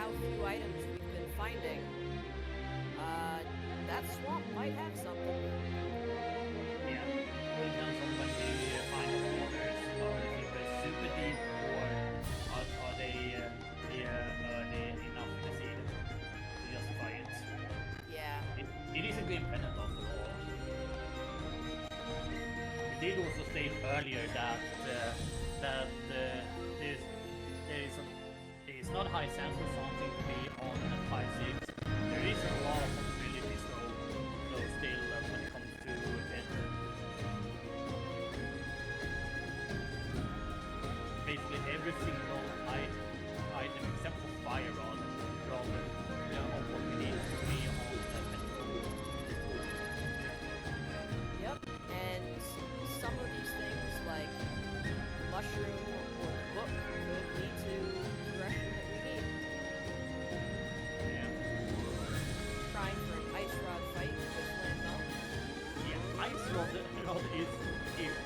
how few items we've been finding, that swamp might have something. Yeah, it depends on when we find the waters. If it's super deep, or are they early enough in the season to justify it? Yeah. It is a green pennant after all. We did also state earlier that there's there is a it's not high chance for something to be on at 5-6. There is a lot of possibilities though still when it comes to it. Basically every single item except for fire rod rather of what we need to be on that pedestal. Yep. And some of these things, like mushroom or the book, could lead to progression that we need. Yeah. Trying for an ice rod fight with Landmel. Yeah, ice rod is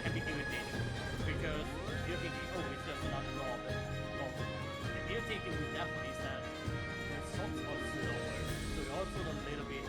can be irritating because you're thinking, oh, it's just another rod. The irritating with that one is that the shots are slower, so you're also a little bit.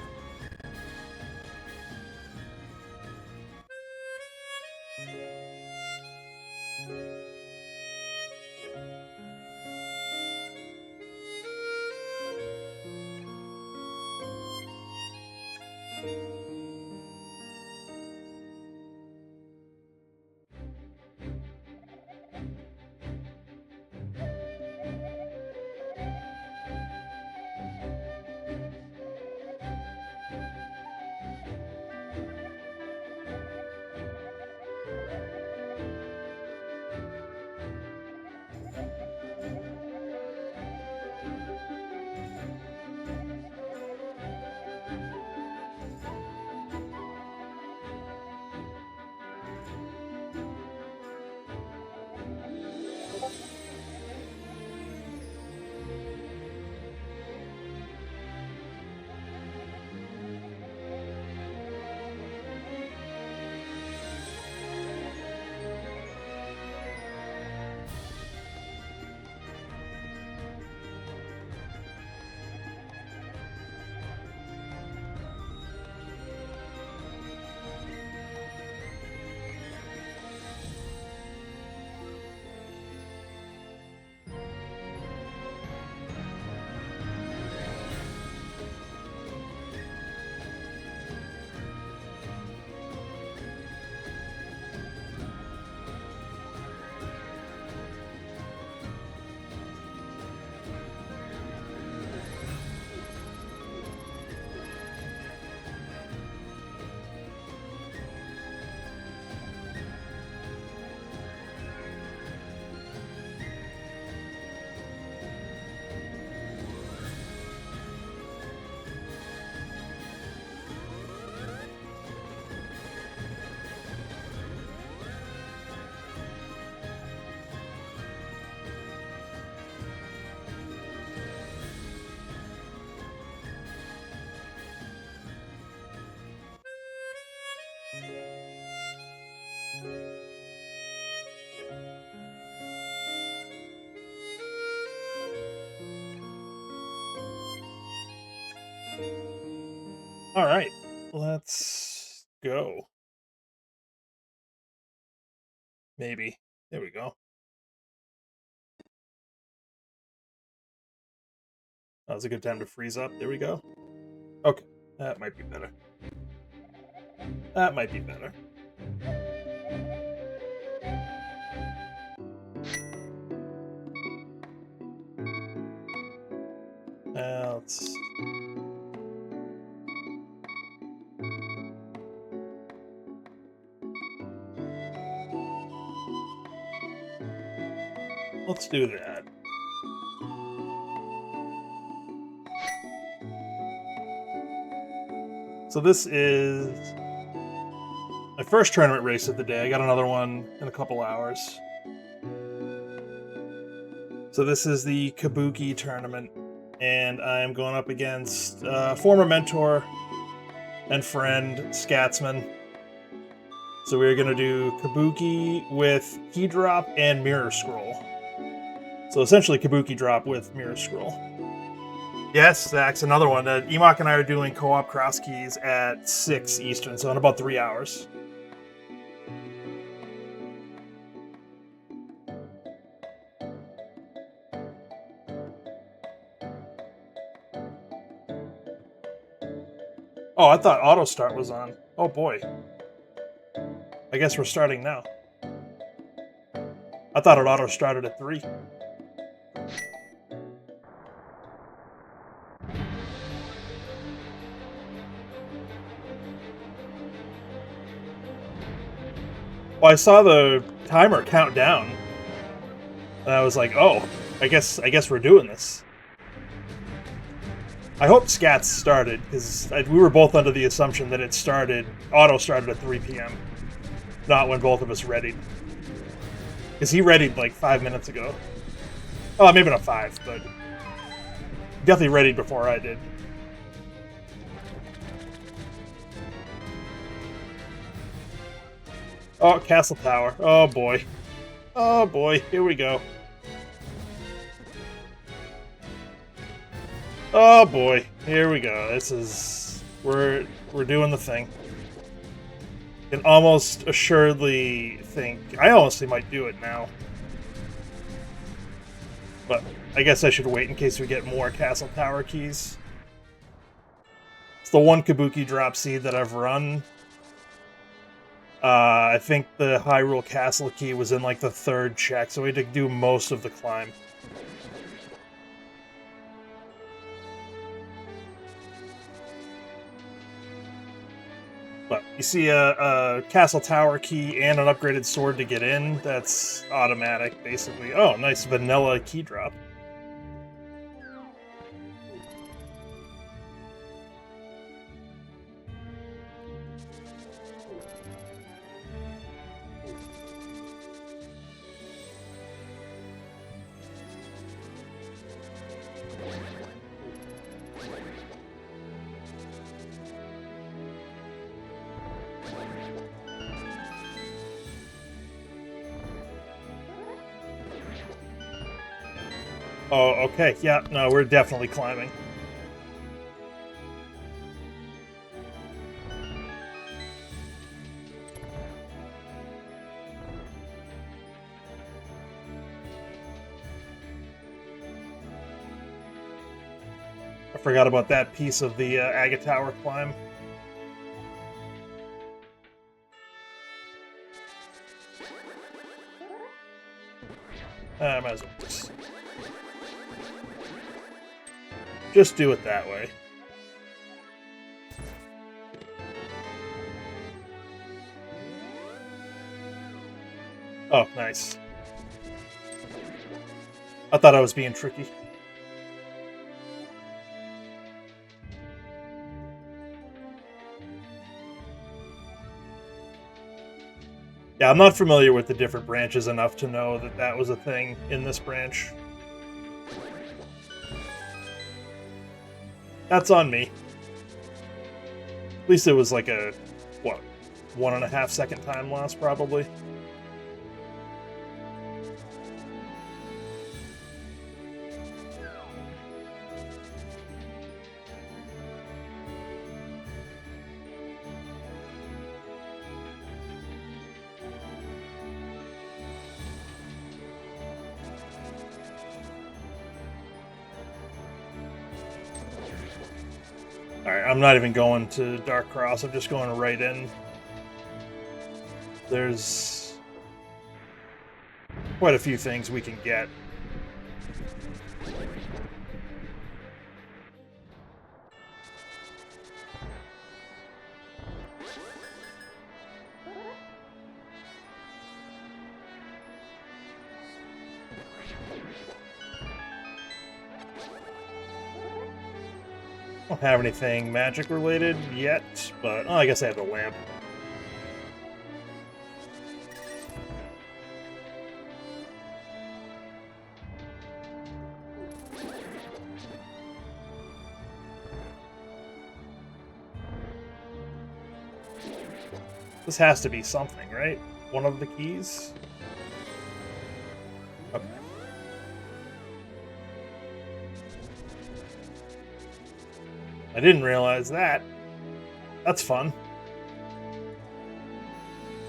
All right, let's go. Maybe. There we go. That was a good time to freeze up. There we go. Okay, that might be better. That might be better. Let's. Let's do that. So this is my first tournament race of the day. I got another one in a couple hours. So this is the Cabookey tournament, and I'm going up against former mentor and friend Scatsman. So we're going to do Cabookey with Key Drop and Mirror Scroll. So essentially Cabookey Drop with Mirror Scroll. Yes, that's another one. Emok and I are doing co-op cross keys at 6 Eastern, so in about 3 hours. Oh, I thought auto start was on. Oh boy. I guess we're starting now. I thought it auto started at 3. Well, I saw the timer count down, and I was like, "Oh, I guess we're doing this." I hope Scats started because we were both under the assumption that it auto started at 3 p.m., not when both of us readied. Because he readied like 5 minutes ago. Oh, maybe not 5, but definitely readied before I did. Oh, Castle Tower. Oh boy. Oh boy, here we go. Oh boy, here we go. This is... We're doing the thing. Can almost assuredly think... I honestly might do it now. But I guess I should wait in case we get more Castle Tower keys. It's the one Cabookey drop seed that I've run. I think the Hyrule Castle key was in like the 3rd check, so we had to do most of the climb. But you see a Castle Tower key and an upgraded sword to get in, that's automatic, basically. Oh, nice vanilla key drop. Oh, okay. Yeah, no, we're definitely climbing. I forgot about that piece of the Aga Tower climb. I might as well just do it that way. Oh, nice. I thought I was being tricky. Yeah, I'm not familiar with the different branches enough to know that that was a thing in this branch. That's on me. At least it was like a, what, 1.5 second time loss, probably. Alright, I'm not even going to Dark Cross, I'm just going right in. There's quite a few things we can get. Don't have anything magic related yet, but I guess I have a lamp. This has to be something, right? One of the keys? Okay. I didn't realize that. That's fun.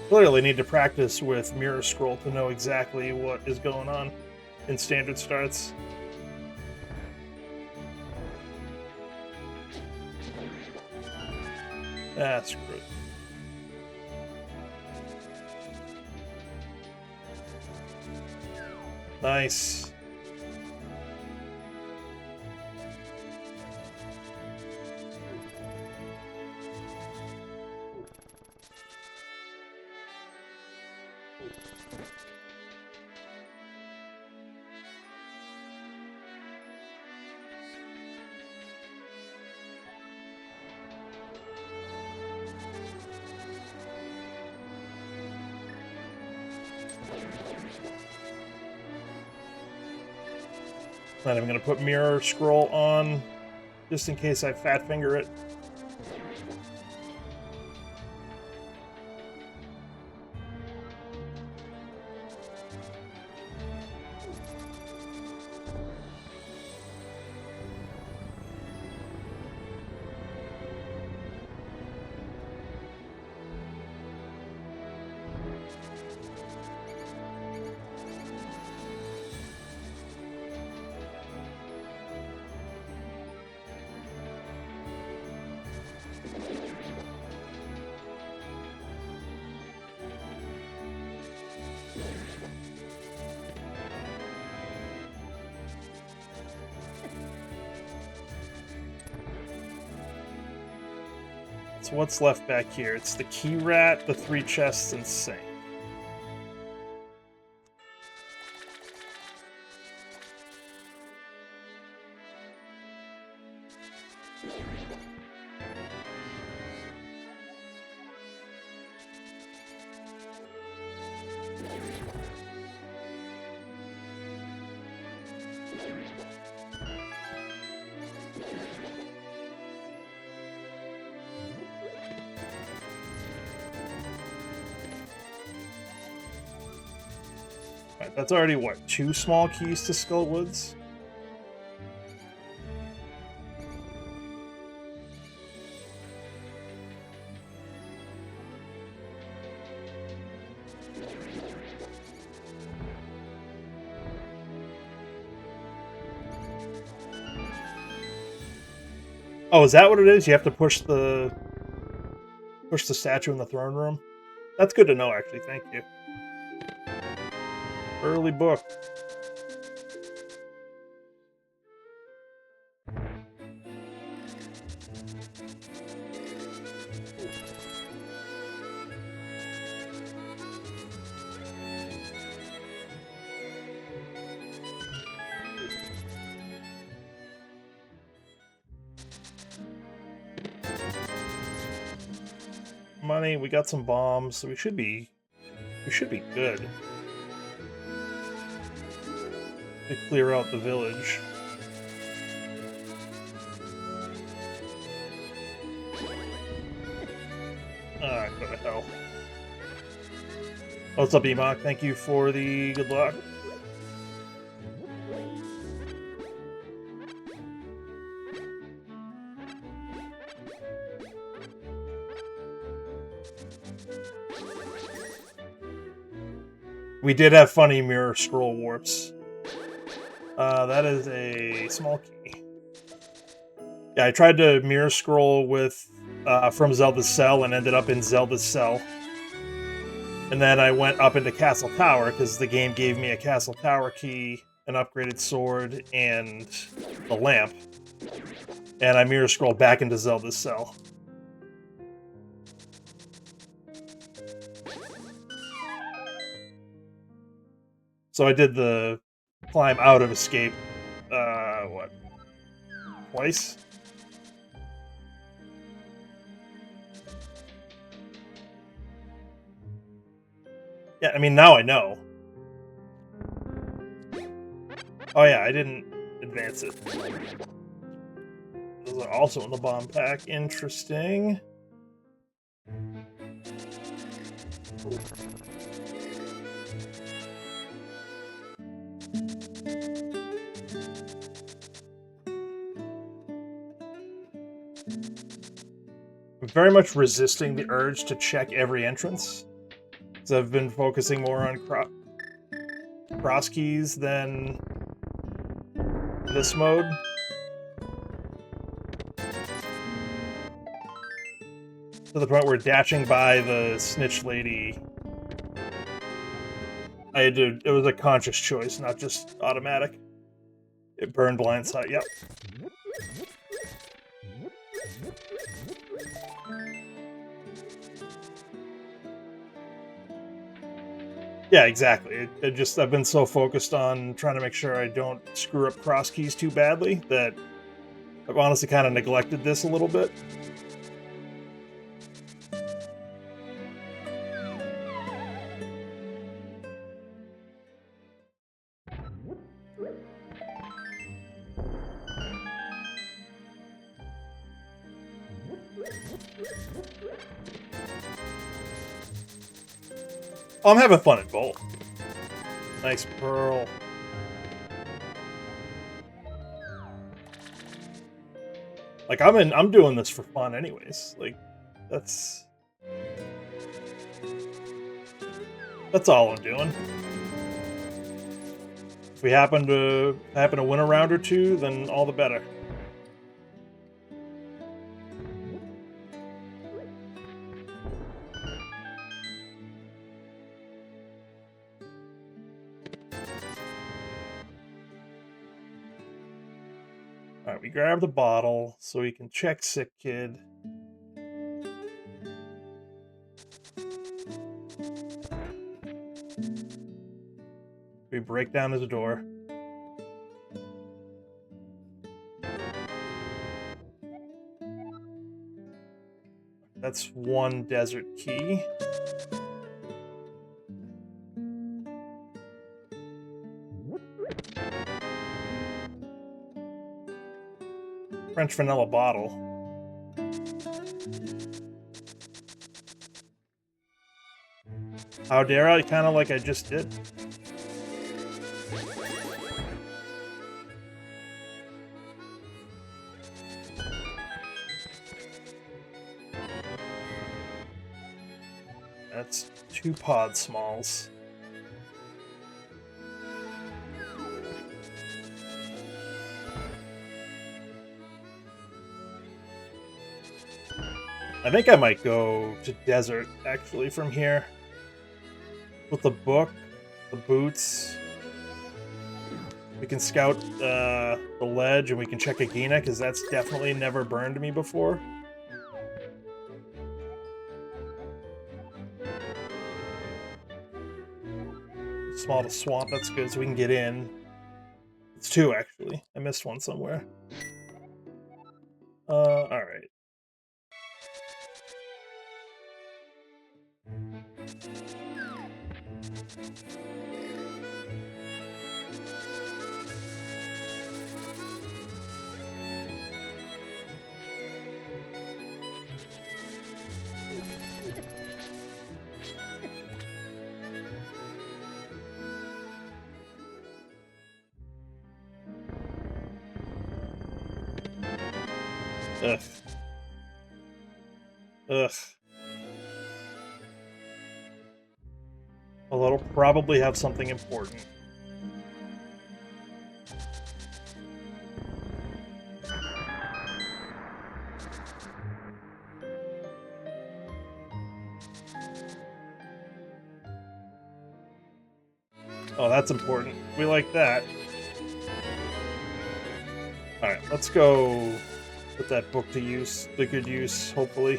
Clearly need to practice with mirror scroll to know exactly what is going on in standard starts. Ah, screw it. Nice. Then I'm going to put mirror scroll on just in case I fat finger it. So what's left back here? It's the key rat, the 3 chests, and sink. Alright, that's already, what, 2 small keys to Skullwoods? Oh, is that what it is? You have to push the statue in the throne room? That's good to know, actually. Thank you. Early book. Money, we got some bombs, so we should be good to clear out the village. Ah, go to hell. What's up, Emok? Thank you for the good luck. We did have funny mirror scroll warps. That is a small key. Yeah, I tried to mirror scroll with from Zelda's Cell and ended up in Zelda's Cell. And then I went up into Castle Tower because the game gave me a Castle Tower key, an upgraded sword, and a lamp. And I mirror scrolled back into Zelda's Cell. So I did the climb out of escape, what, twice? Yeah, I mean, now I know. Oh yeah, I didn't advance it. Those are also in the bomb pack. Interesting. very much resisting the urge to check every entrance. Because I've been focusing more on cross keys than this mode. To the point where dashing by the snitch lady, it was a conscious choice, not just automatic. It burned blindside, yep. Yeah, exactly. I've been so focused on trying to make sure I don't screw up cross keys too badly that I've honestly kind of neglected this a little bit. Oh, I'm having fun at both. Nice pearl. Like, I'm doing this for fun anyways. Like, that's all I'm doing. If we happen to win a round or two, then all the better. Alright, we grab the bottle so we can check Sick Kid. We break down his door. That's one desert key. French vanilla bottle. How dare I? Kind of like I just did. That's 2 pod smalls. I think I might go to desert, actually, from here. With the book, the boots. We can scout the ledge, and we can check Agina, because that's definitely never burned me before. Small to swamp, that's good, so we can get in. It's 2, actually. I missed one somewhere. Alright. Ugh. Ugh. Although it'll probably have something important. Oh, that's important. We like that. Alright, let's go put that book to use, to good use, hopefully.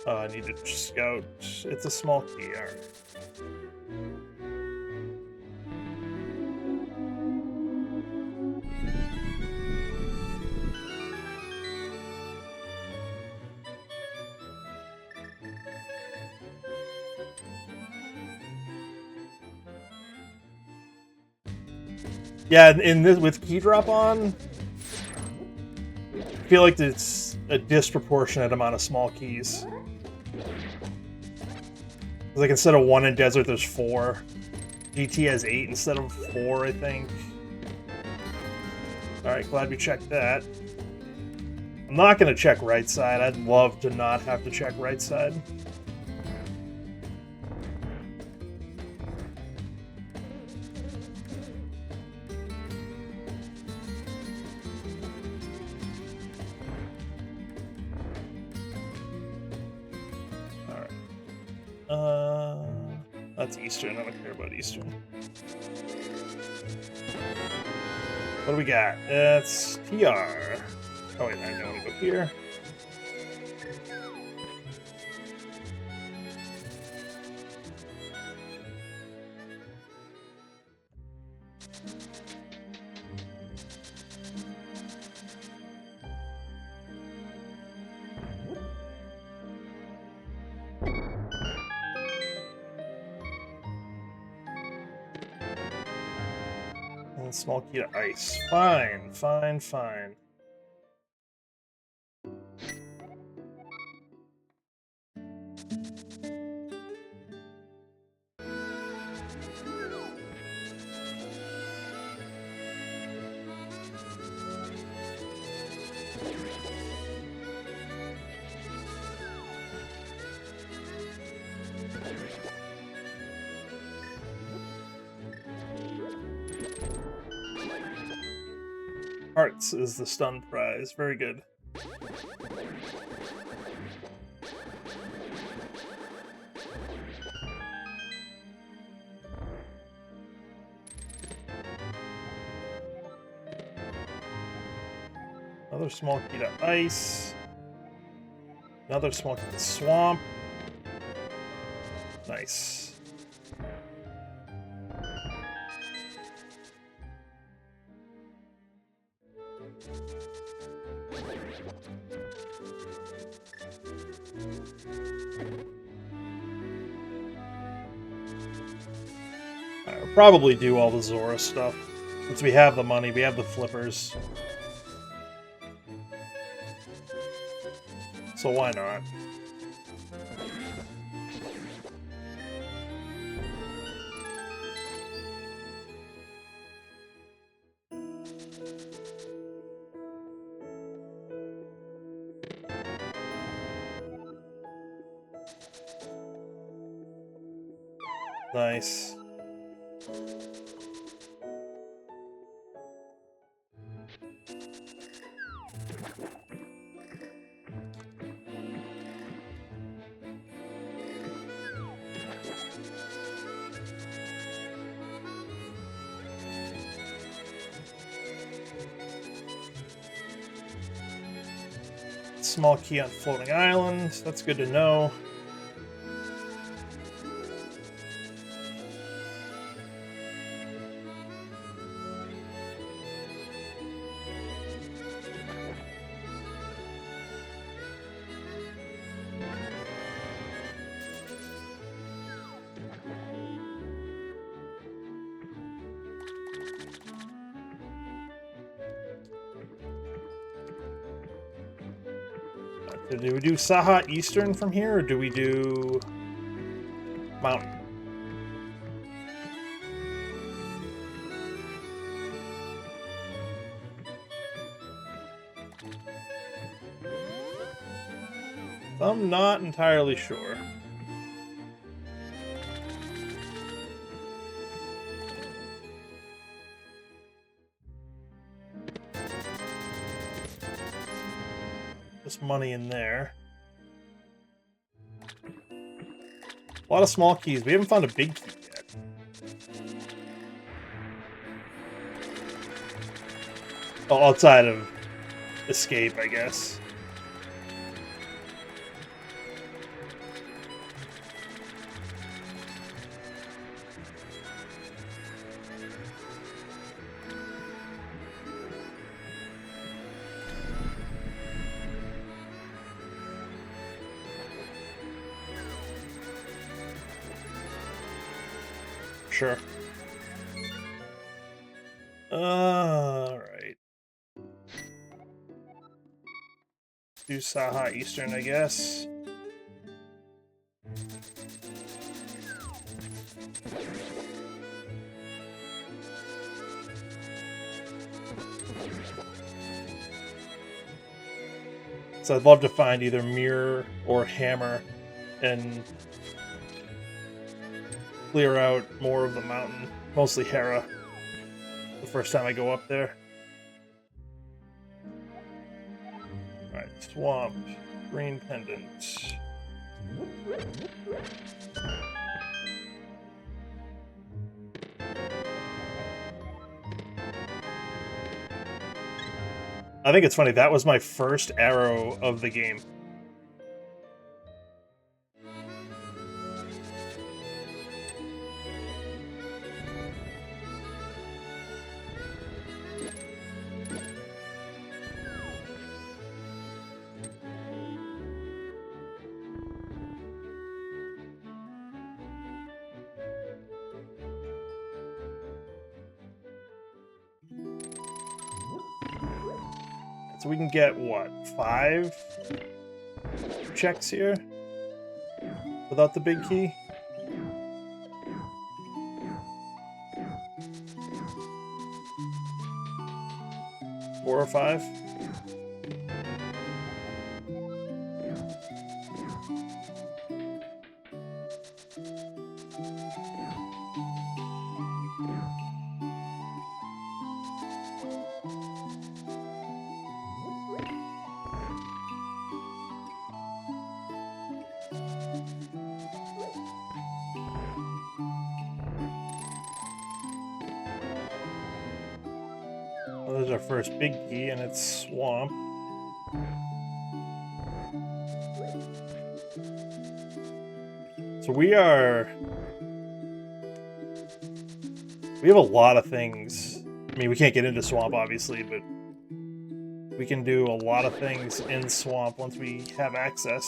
I need to scout. It's a small key, alright. Yeah, in this with key drop on, I feel like it's a disproportionate amount of small keys. Like instead of 1 in desert, there's 4. GT has 8 instead of 4, I think. Alright, glad we checked that. I'm not going to check right side. I'd love to not have to check right side. That's Eastern. I don't care about Eastern. What do we got? It's TR. Oh wait, I want to go here. And small key to ice. Fine, fine, fine. Hearts is the stun prize. Very good. Another small key to ice. Another small key to swamp. Nice. I'll probably do all the Zora stuff. Since we have the money, we have the flippers. So why not? Nice. Small key on floating island. That's good to know. Do we do Saha Eastern from here, or do we do Mountain? I'm not entirely sure. Just money in there. A lot of small keys. We haven't found a big key yet. Oh, outside of escape, I guess. Sure. Alright. Do Saha Eastern, I guess. So I'd love to find either mirror or hammer and clear out more of the mountain, mostly Hera, the first time I go up there. Alright, swamp, green pendant. I think it's funny, that was my first arrow of the game. So we can get, what, 5 checks here? Without the big key? Four or 5? Well, there's our first big key, and it's swamp. So we have a lot of things. I mean, we can't get into swamp, obviously, but we can do a lot of things in swamp once we have access.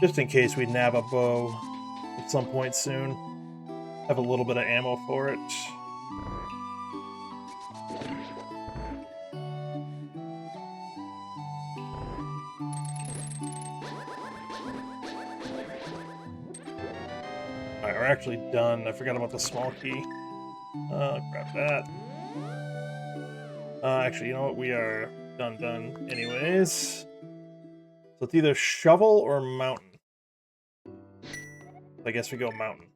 Just in case we nab a bow at some point soon. Have a little bit of ammo for it. Alright, we're actually done. I forgot about the small key. Grab that. Actually, you know what? We are done anyways. So it's either shovel or mountain. I guess we go mountain.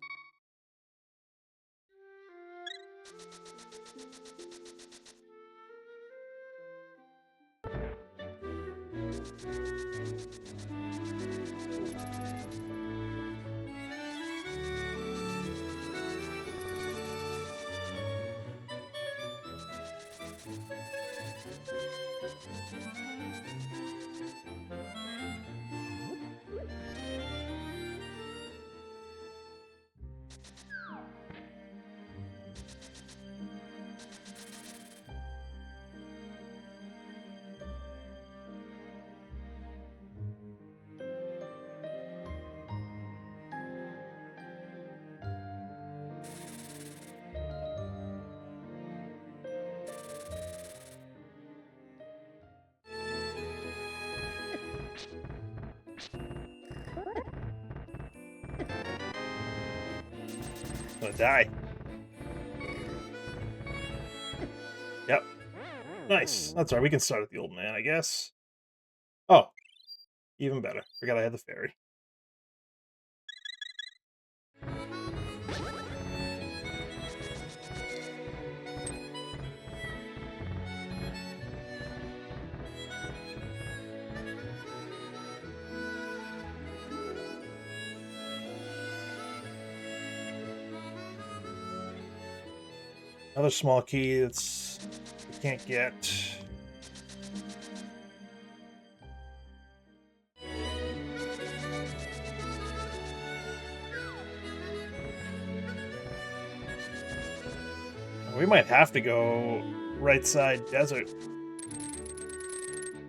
I'm gonna die. Yep. Nice. That's all right. We can start at the old man, I guess. Oh. Even better. Forgot I had the fairy. Another small key that's we can't get. We might have to go right side desert.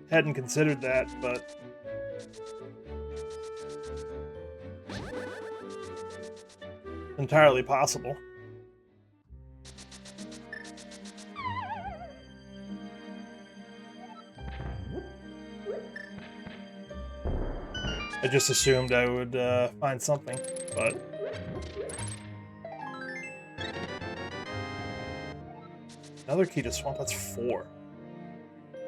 Hadn't considered that, but Entirely possible. I just assumed I would find something, but... Another key to swamp, that's 4.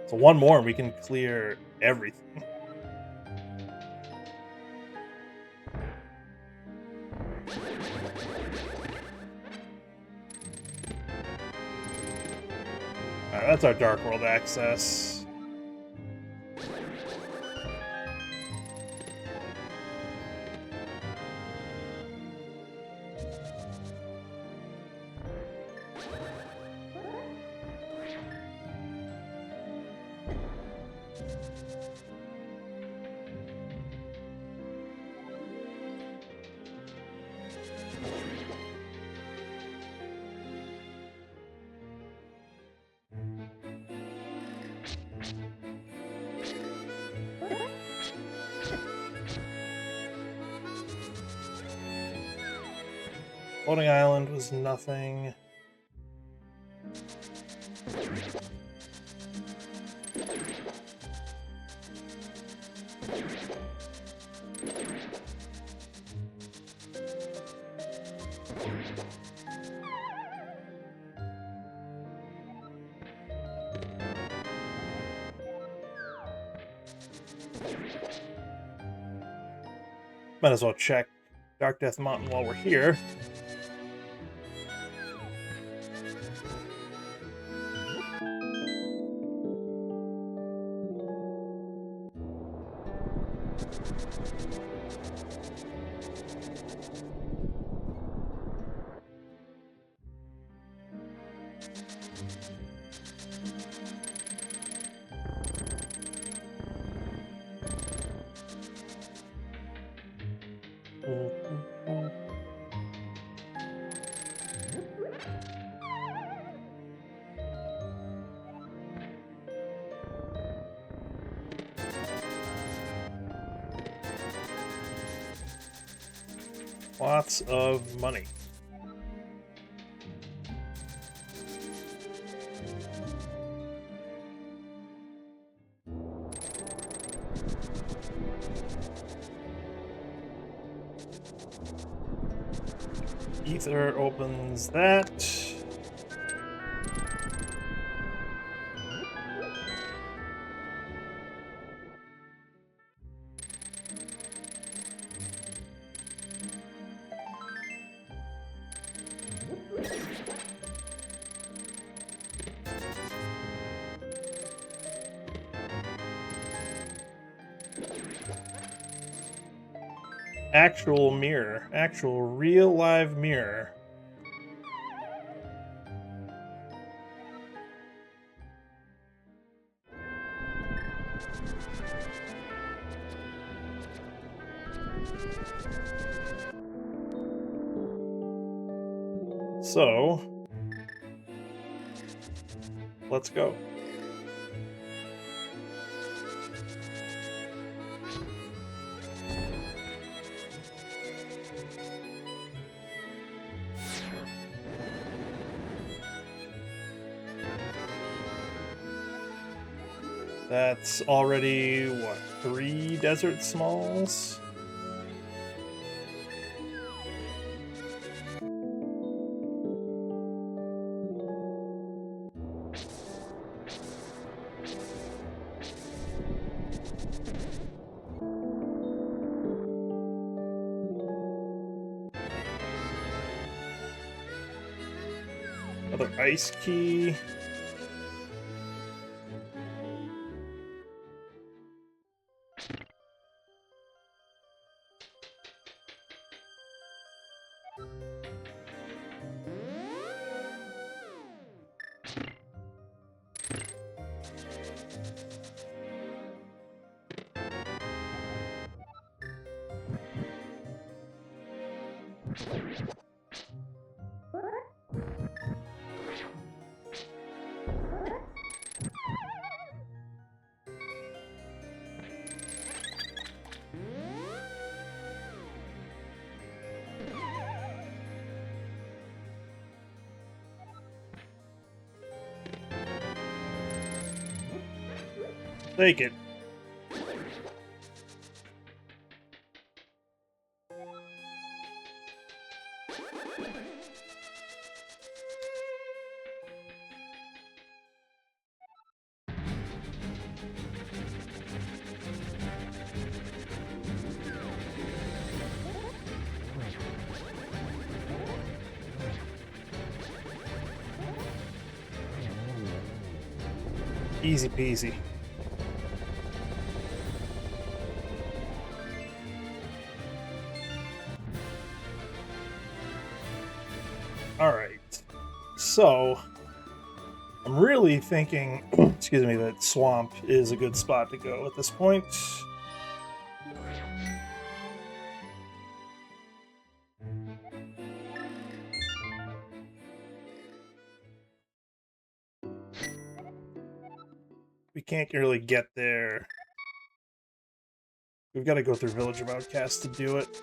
So one more and we can clear everything. Alright, that's our Dark World access. Floating Island was nothing. Might as well check Dark Death Mountain while we're here. Lots of money. Ether opens that. Actual mirror. Actual real live mirror. So, let's go. That's already, what, 3 Desert Smalls? Another ice key. Take it. Easy peasy. Alright. So, I'm really thinking, excuse me, that Swamp is a good spot to go at this point. We can't really get there. We've got to go through Village of Outcasts to do it.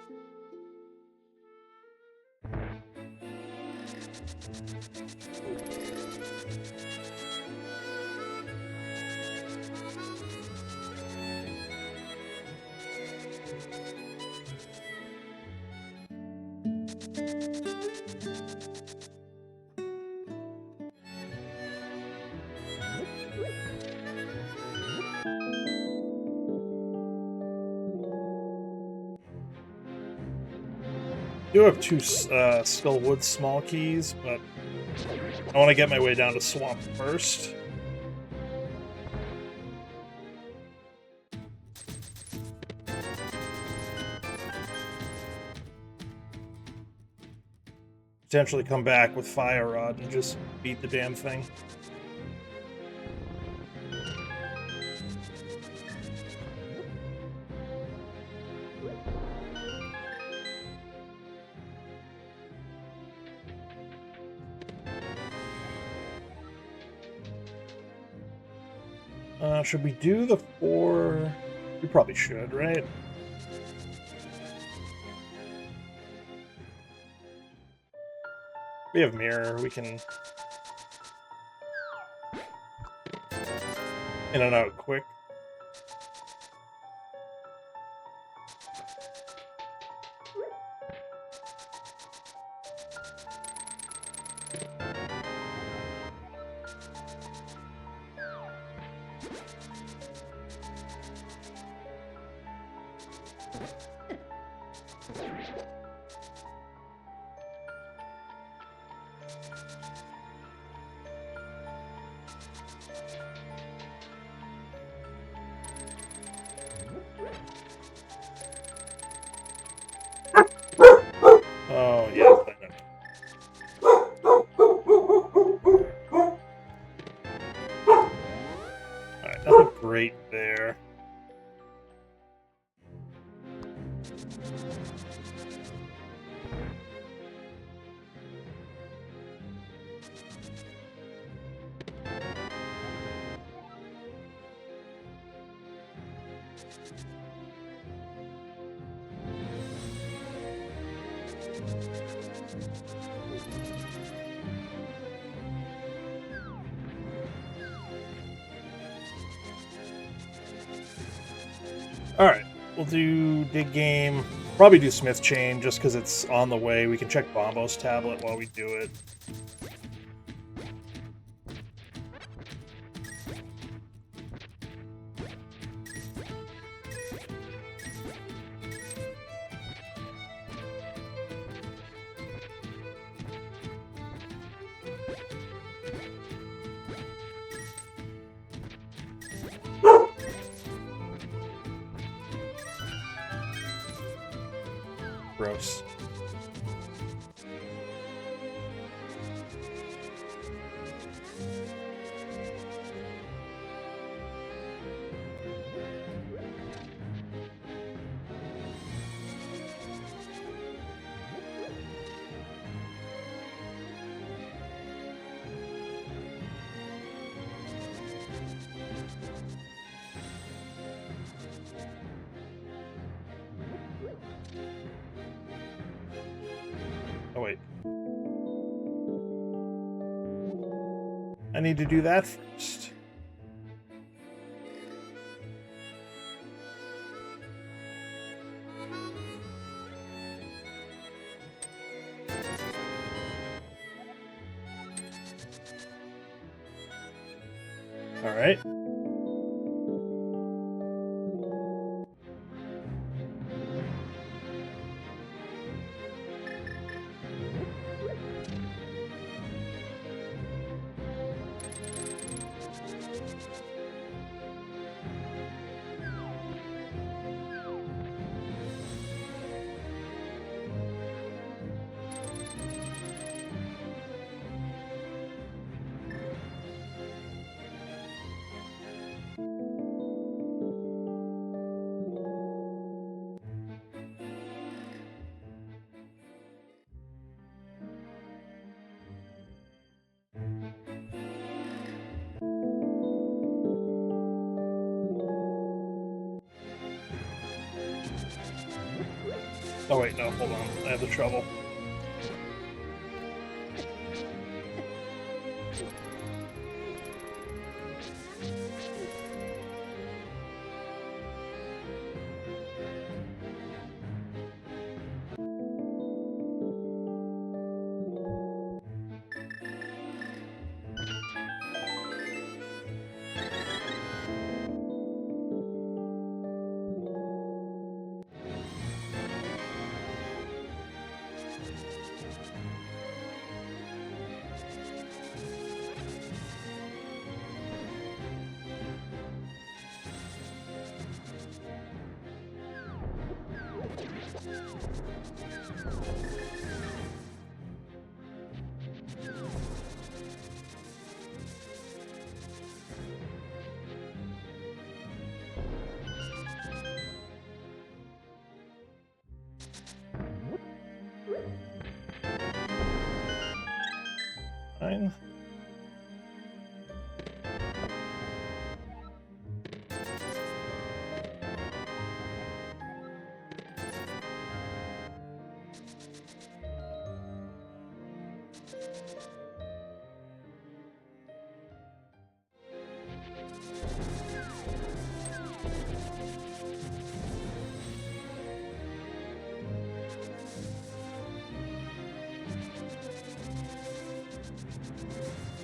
I do have two Skullwood small keys, but I want to get my way down to Swamp first. Potentially come back with Fire Rod and just beat the damn thing. Should we do the 4? We probably should, right? We have Mirror, we can... in and out quick. Oh, yeah. Alright, nothing great there. Alright, we'll do Dig Game. Probably do Smith Chain just because it's on the way. We can check Bombo's tablet while we do it. Gross. Oh, wait. I need to do that first. All right. Oh wait, no, hold on. I have the trouble. Fine.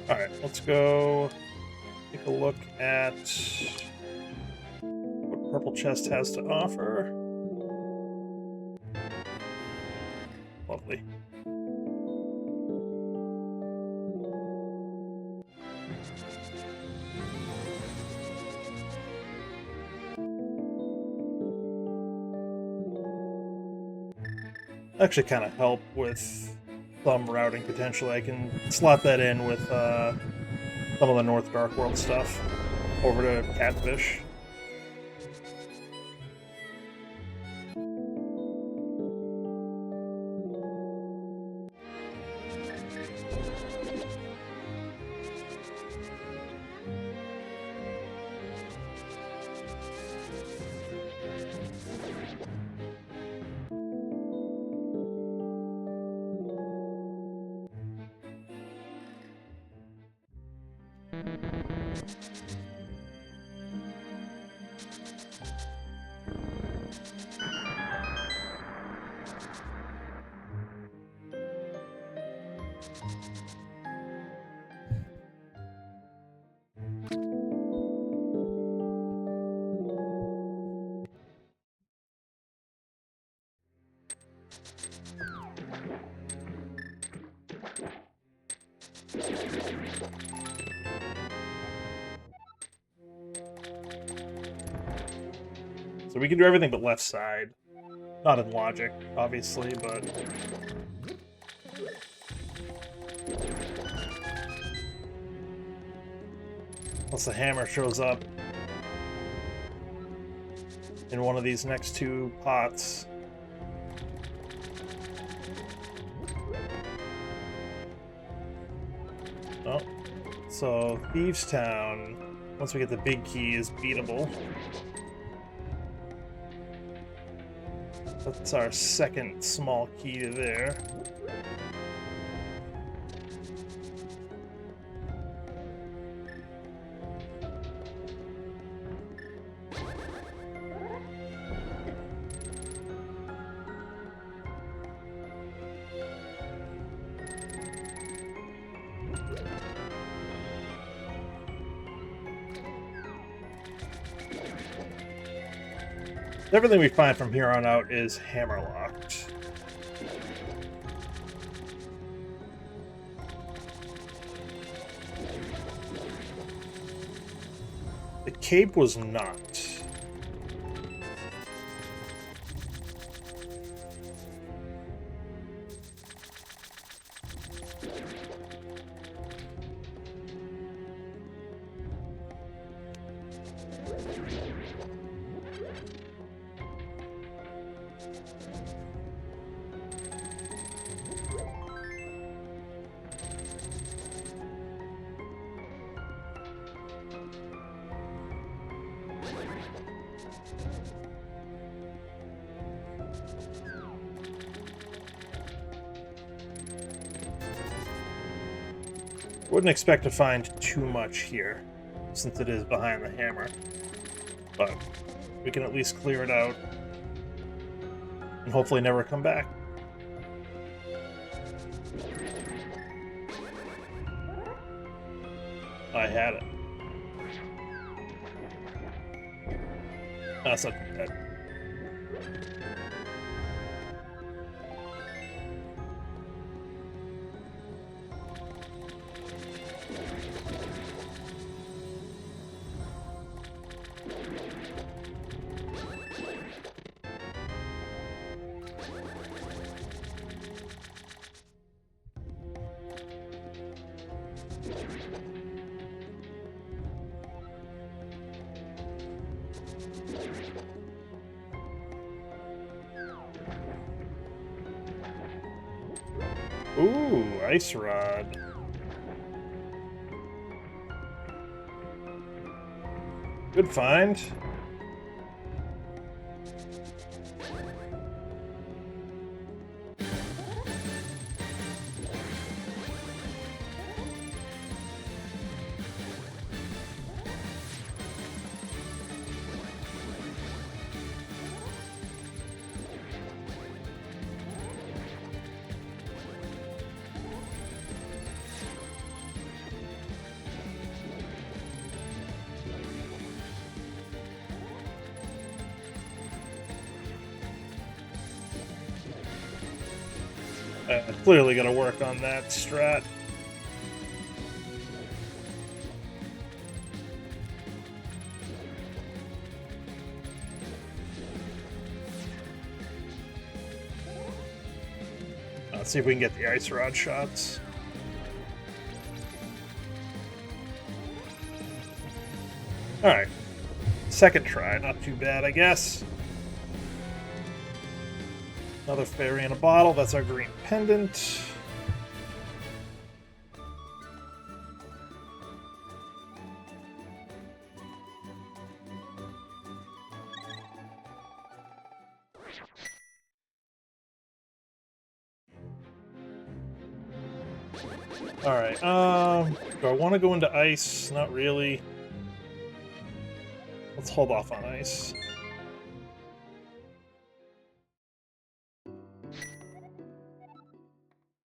Alright, let's go take a look at what Purple Chest has to offer. Lovely. Actually kind of help with some routing potentially. I can slot that in with some of the North Dark World stuff over to Catfish. So we can do everything but left side. Not in logic, obviously, but... Unless the hammer shows up in one of these next two pots. Oh. So, Thieves Town, once we get the big key, is beatable. That's our second small key to there. Everything we find from here on out is hammerlocked. The cape was not. Wouldn't expect to find too much here, since it is behind the hammer. But we can at least clear it out, and hopefully never come back. I had it. That's not bad. Ooh, ice rod. Good find. Clearly gonna work on that strat. Let's see if we can get the ice rod shots. Alright. Second try, not too bad, I guess. Another fairy in a bottle, that's our green pendant. Alright, do I want to go into ice? Not really. Let's hold off on ice.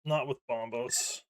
Not with bombos.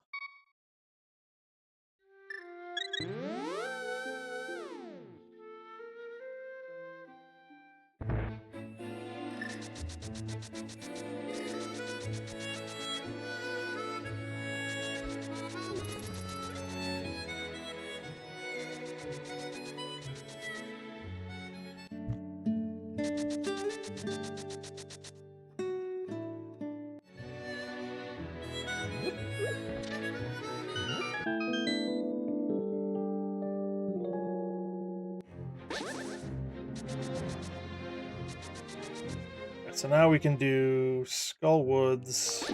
So now we can do Skull Woods.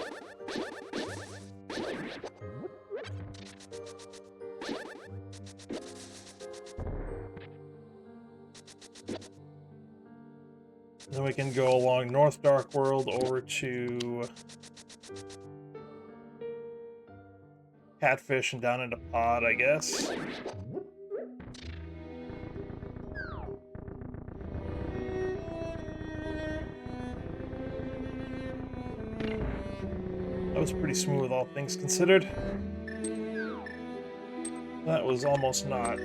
Then we can go along North Dark World over to Catfish and down into Pod, I guess. That was pretty smooth, all things considered. That was almost not.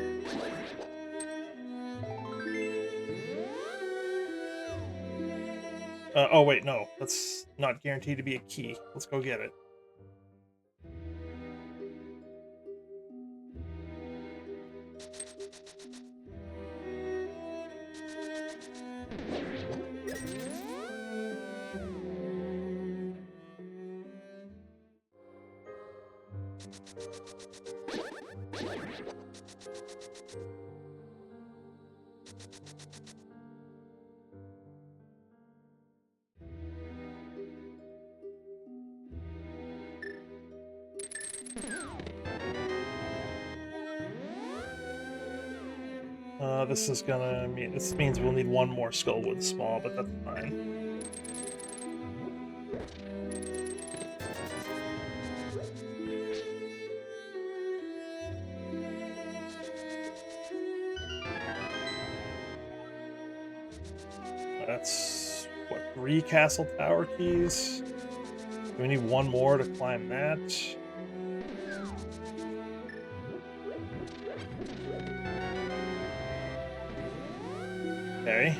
Oh wait, no, that's not guaranteed to be a key. Let's go get it. This means we'll need one more Skullwood Small, but that's fine. That's what, 3 Castle Tower keys? Do we need one more to climb that? Okay.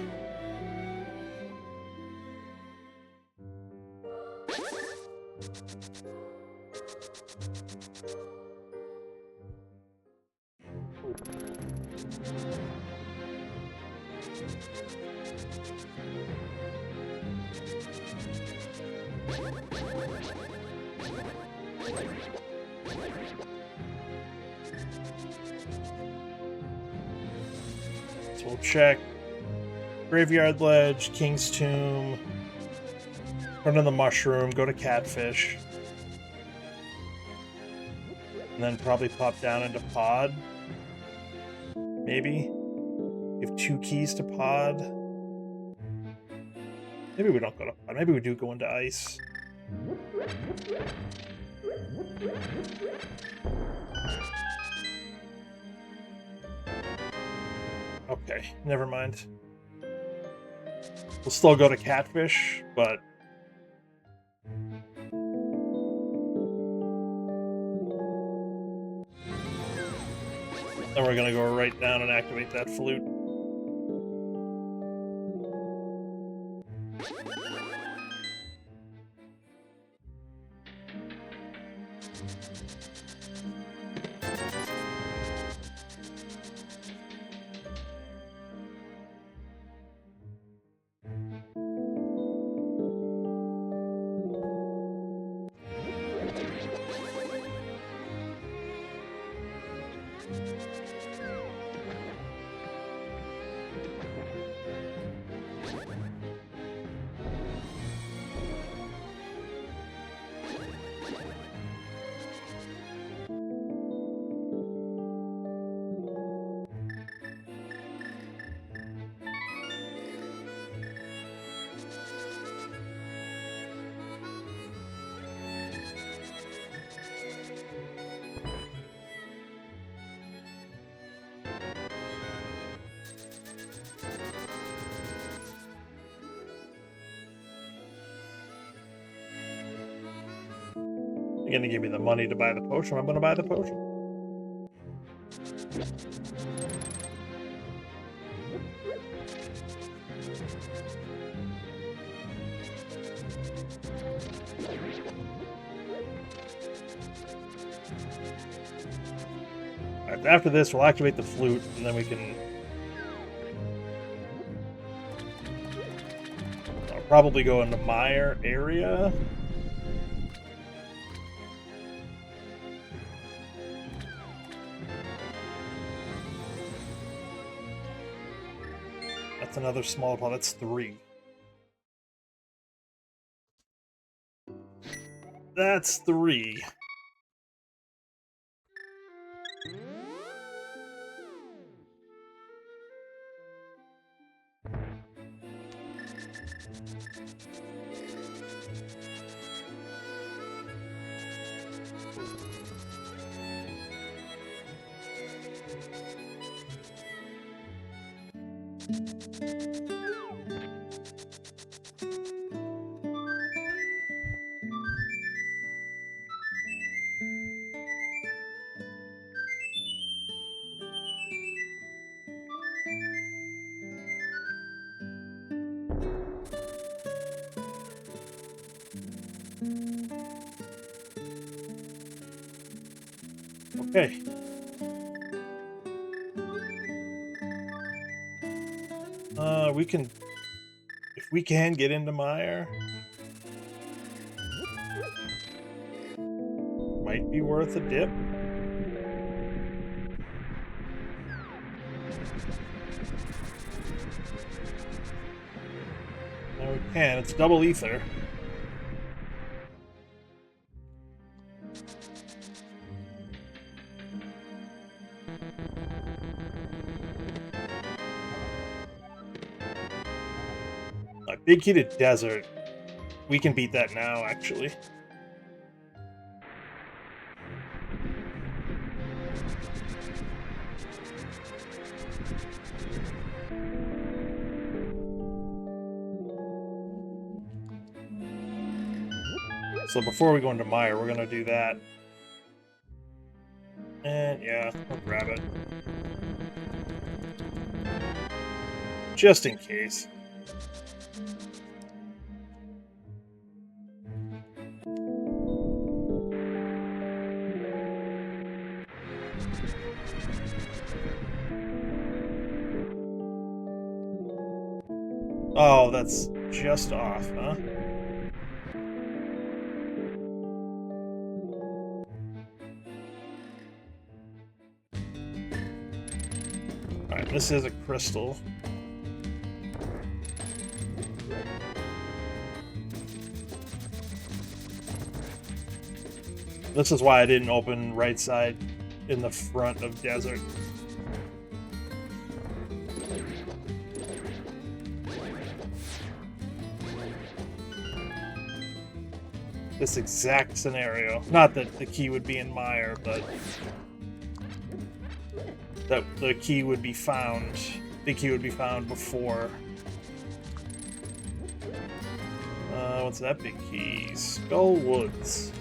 So we'll check Graveyard Ledge, King's Tomb, run in the Mushroom, go to Catfish, and then probably pop down into Pod. Maybe. We have 2 keys to Pod. Maybe we don't go to Pod. Maybe we do go into Ice. Okay, never mind. We'll still go to Catfish, but... then we're gonna go right down and activate that flute. You're gonna give me the money to buy the potion. I'm gonna buy the potion. Alright, after this, we'll activate the flute, and then we can... I'll probably go into my area. That's another small pot. That's 3. That's 3. Okay. We can... If we can get into Mire... Might be worth a dip. No, we can. It's double ether. Big key to desert. We can beat that now, actually. So before we go into Mire, we're gonna do that. And yeah, we'll grab it. Just in case. Oh, that's just off, huh? Alright, this is a crystal. This is why I didn't open right side in the front of desert. This exact scenario. Not that the key would be in Mire, but that the key would be found. The key would be found before. What's that big key? Skull Woods.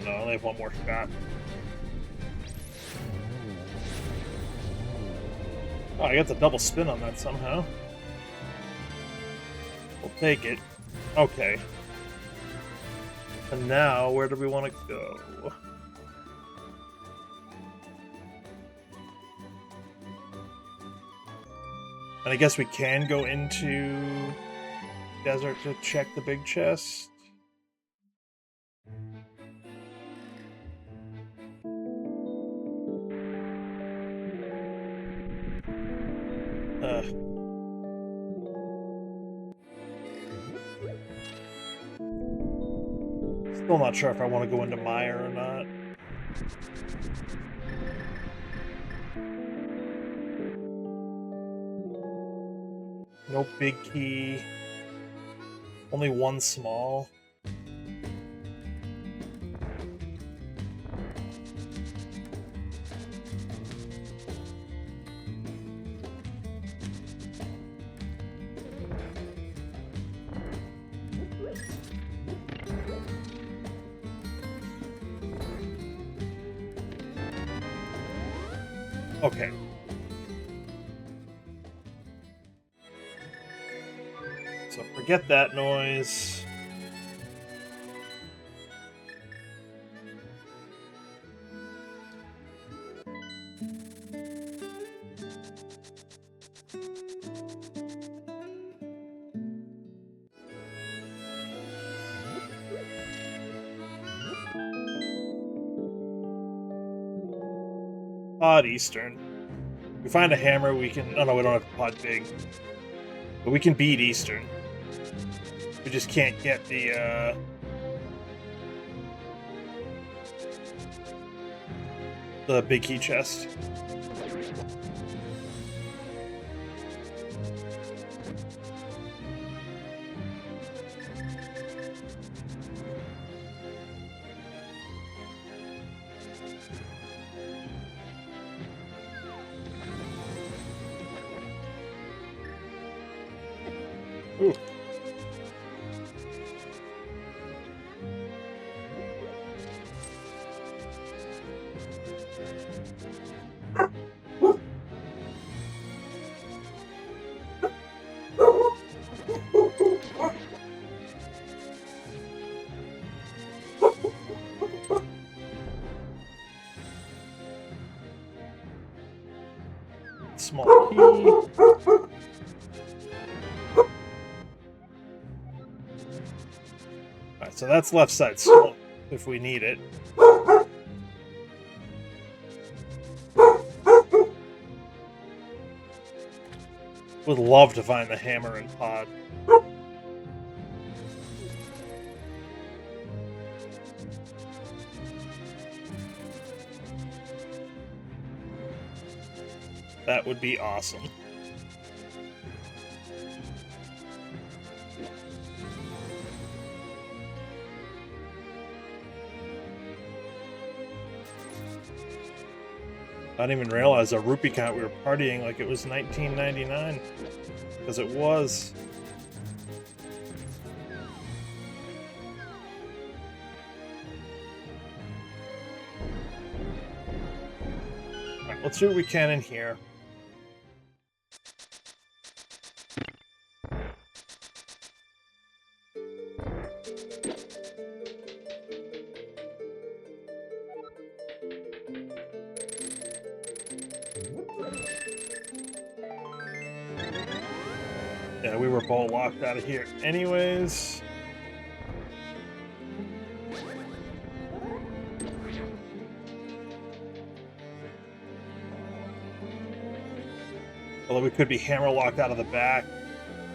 No, I only have one more shot. Oh, I got the double spin on that somehow. We'll take it. Okay. And now, where do we want to go? And I guess we can go into desert to check the big chest. Still not sure if I want to go into Mire or not. No big key. Only one small. Okay. So forget that noise. Pod Eastern. If we find a hammer, we can... Oh no, we don't have to pod big. But we can beat Eastern. We just can't get the big key chest. Ooh. Small key. Alright, so that's left side slope if we need it. Would love to find the hammer and pod. That would be awesome. I didn't even realize our rupee count, we were partying like it was 1999. Because it was. Alright, let's do what we can in here. Yeah, we were both locked out of here anyways. Although we could be hammer locked out of the back.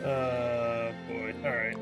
Boy. Alright.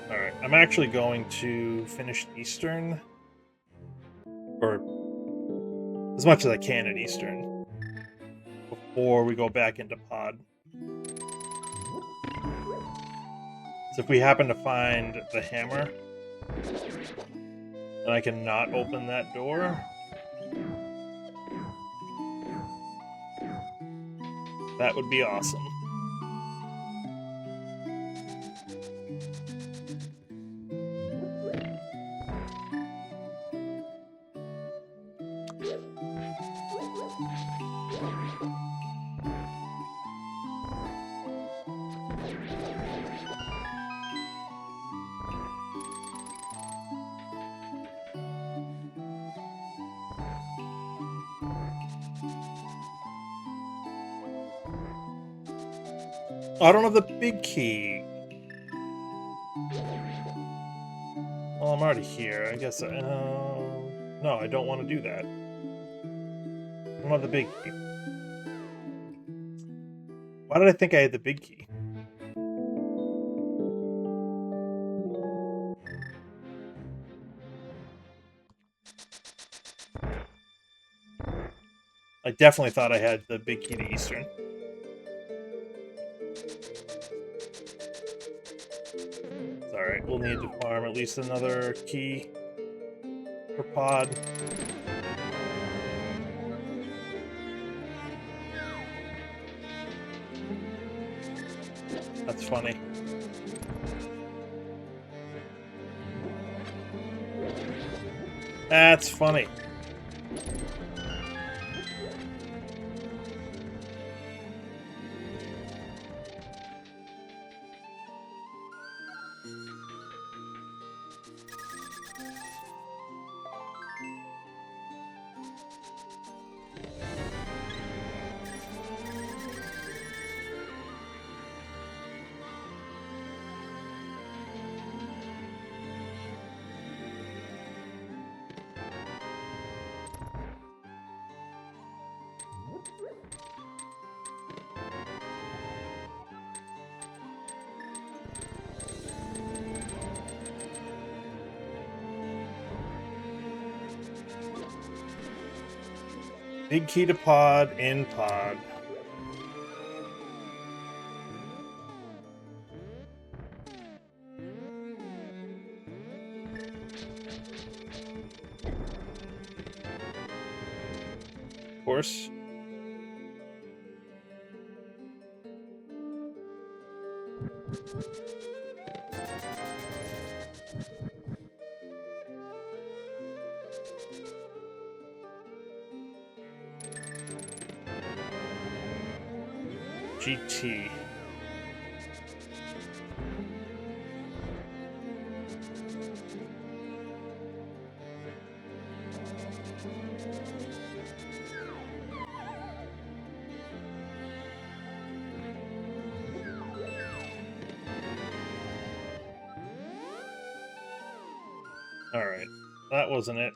Alright, I'm actually going to finish Eastern. Or as much as I can at Eastern. Before we go back into Pod. So if we happen to find the hammer, and I cannot open that door, that would be awesome. Oh, I don't have the big key. Well, I'm already here. I guess. No, I don't want to do that. I don't have the big key. Why did I think I had the big key? I definitely thought I had the big key to Eastern. It's alright, we'll need to farm at least another key for Pod. That's funny. That's funny. Big key to pod in pod. Of course. GT. Alright, that wasn't it.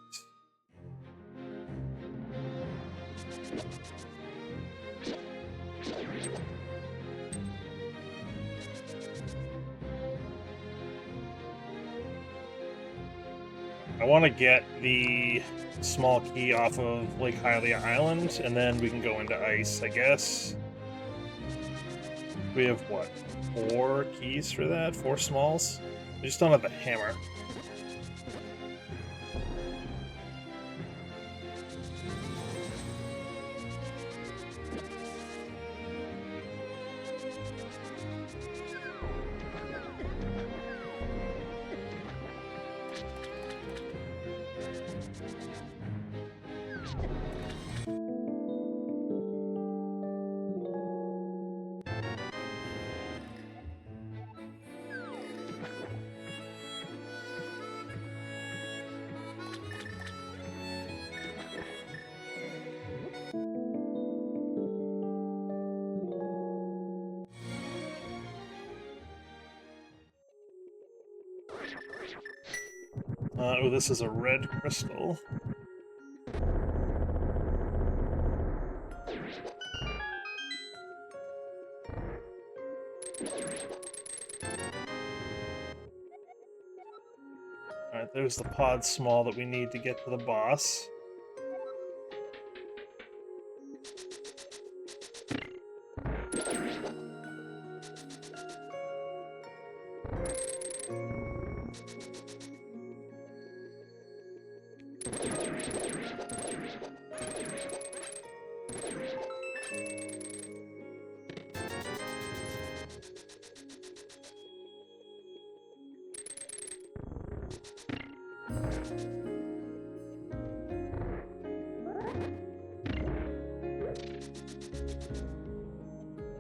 I want to get the small key off of Lake Hylia Island, and then we can go into ice, I guess. We have, what, 4 keys for that? 4 smalls? We just don't have the hammer. Oh, this is a red crystal. Alright, there's the pod small that we need to get to the boss.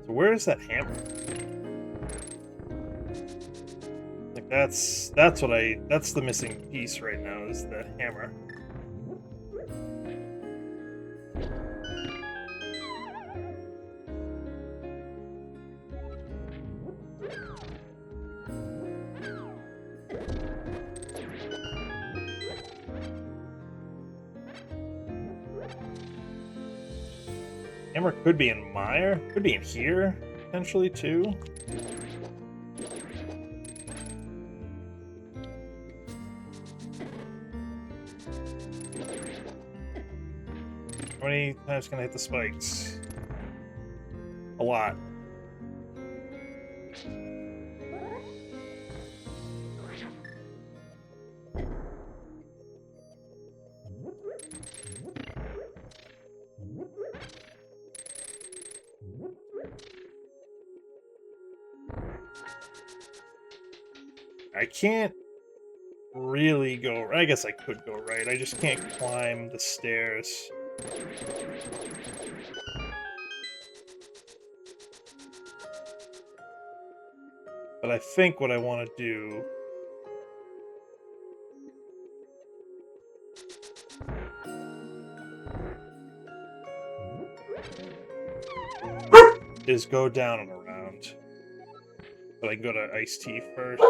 So where is that hammer? Like that's the missing piece right now is the hammer. Hammer could be in Mire, could be in here, potentially, too. How many times can I hit the spikes? A lot. I can't really go right. I guess I could go right. I just can't climb the stairs. But I think what I want to do is go down and around. But I can go to Iced Tea first.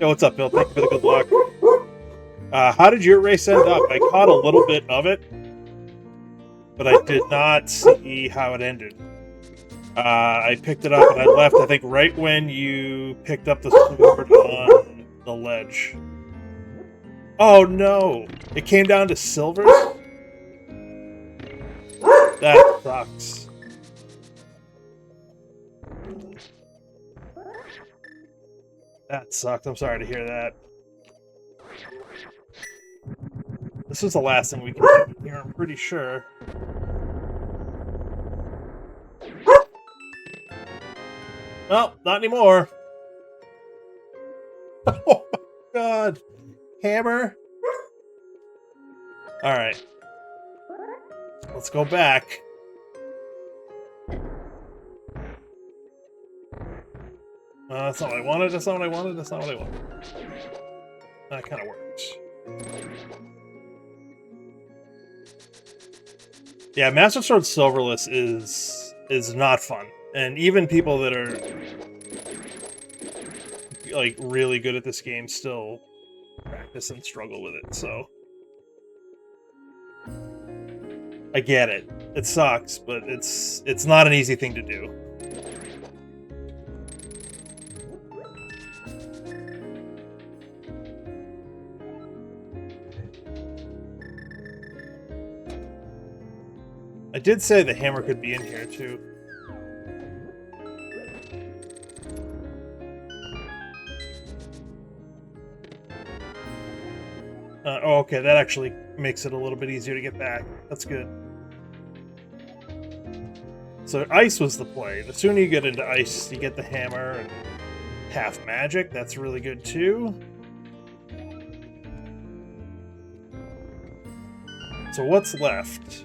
Yo, what's up, Bill? Thank you for the good luck. How did your race end up? I caught a little bit of it, but I did not see how it ended. I picked it up and I left, I think, right when you picked up the sword on the ledge. Oh no! It came down to silvers? That sucks. That sucked. I'm sorry to hear that. This is the last thing we can do here, I'm pretty sure. Well, not anymore. Oh my god. Hammer. Alright. Let's go back. That's not what I wanted, that's not what I wanted, that's not what I wanted. That kind of works. Yeah, Master Sword Silverless is not fun. And even people that are like really good at this game still practice and struggle with it, so I get it. It sucks, but it's not an easy thing to do. I did say the hammer could be in here too. Oh, okay, that actually makes it a little bit easier to get back. That's good. So ice was the play. The sooner you get into ice, you get the hammer and half magic. That's really good too. So what's left?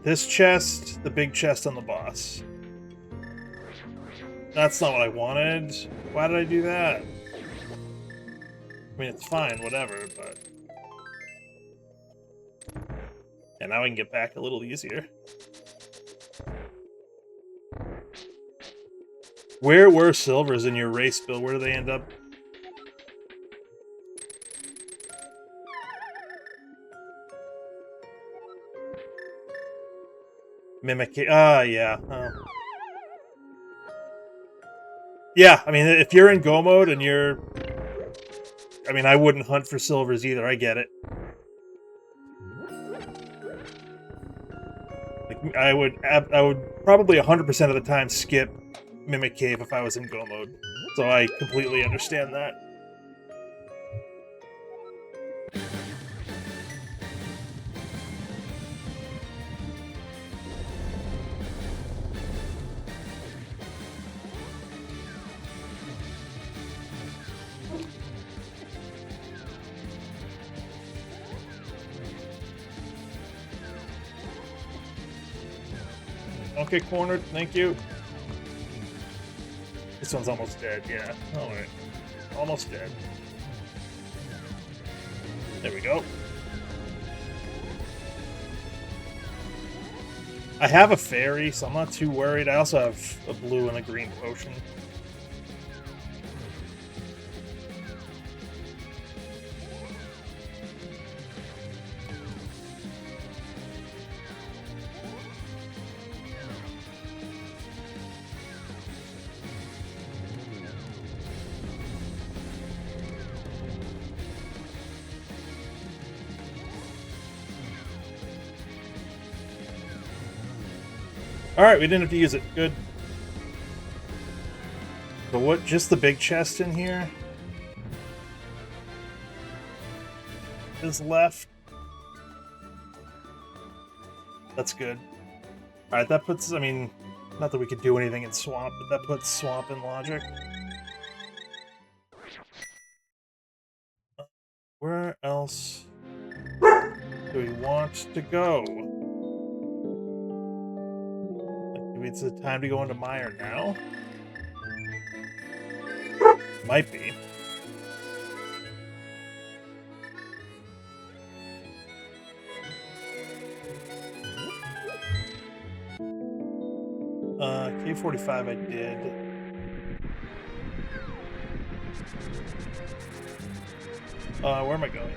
This chest, the big chest on the boss. That's not what I wanted. Why did I do that? I mean, it's fine, whatever, but... And now I can get back a little easier. Where were silvers in your race, Bill? Where do they end up? Mimic... yeah. Yeah, I mean, if you're in Go mode and you're... I mean, I wouldn't hunt for silvers either, I get it. Like, I would probably 100% of the time skip Mimic Cave if I was in Go mode. So I completely understand that. Okay, cornered. Thank you. This one's almost dead. Yeah. All right. Almost dead. There we go. I have a fairy, so I'm not too worried. I also have a blue and a green potion. Alright, we didn't have to use it. Good. So what, just the big chest in here is left? That's good. Alright, that puts, I mean, not that we could do anything in Swamp, but that puts Swamp in logic. Where else do we want to go? It's the time to go into Mire now? Might be. K45 I did. Where am I going?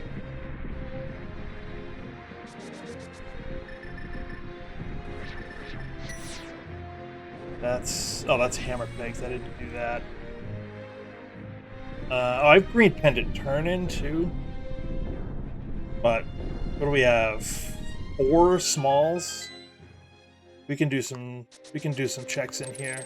That's hammer pegs. I didn't do that. Oh, I have green pendant turn in too. But what do we have? 4 smalls. We can do some checks in here.